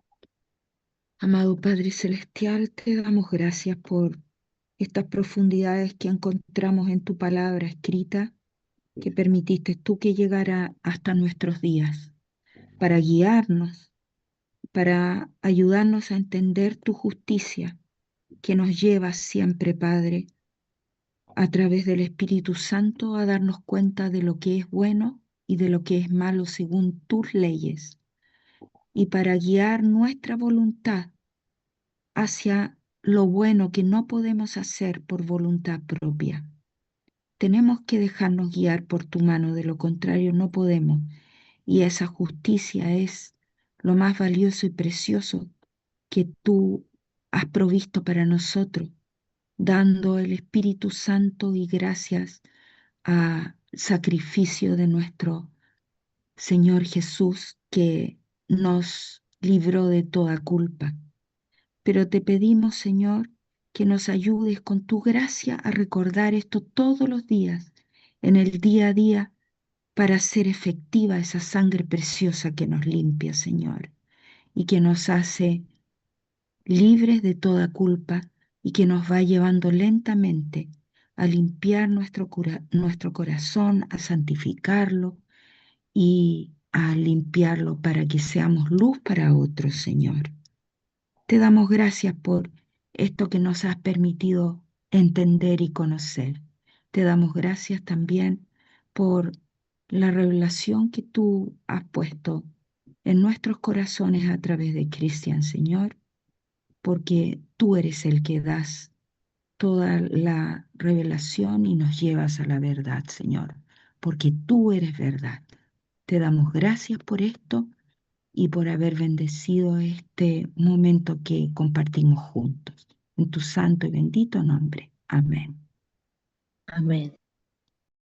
[SPEAKER 7] Amado Padre Celestial, te damos gracias por estas profundidades que encontramos en tu palabra escrita, que permitiste tú que llegara hasta nuestros días, para guiarnos, para ayudarnos a entender tu justicia, que nos lleva siempre, Padre, a través del Espíritu Santo a darnos cuenta de lo que es bueno y de lo que es malo según tus leyes, y para guiar nuestra voluntad hacia lo bueno que no podemos hacer por voluntad propia. Tenemos que dejarnos guiar por tu mano, de lo contrario no podemos. Y esa justicia es lo más valioso y precioso que tú has provisto para nosotros, dando el Espíritu Santo y gracias al sacrificio de nuestro Señor Jesús, que nos libró de toda culpa. Pero te pedimos, Señor, que nos ayudes con tu gracia a recordar esto todos los días, en el día a día, para hacer efectiva esa sangre preciosa que nos limpia, Señor, y que nos hace libres de toda culpa y que nos va llevando lentamente a limpiar nuestro corazón, a santificarlo y a limpiarlo para que seamos luz para otros, Señor. Te damos gracias por esto que nos has permitido entender y conocer. Te damos gracias también por la revelación que tú has puesto en nuestros corazones a través de Cristian, Señor, porque tú eres el que das toda la revelación y nos llevas a la verdad, Señor, porque tú eres verdad. Te damos gracias por esto y por haber bendecido este momento que compartimos juntos. En tu santo y bendito nombre. Amén.
[SPEAKER 2] Amén.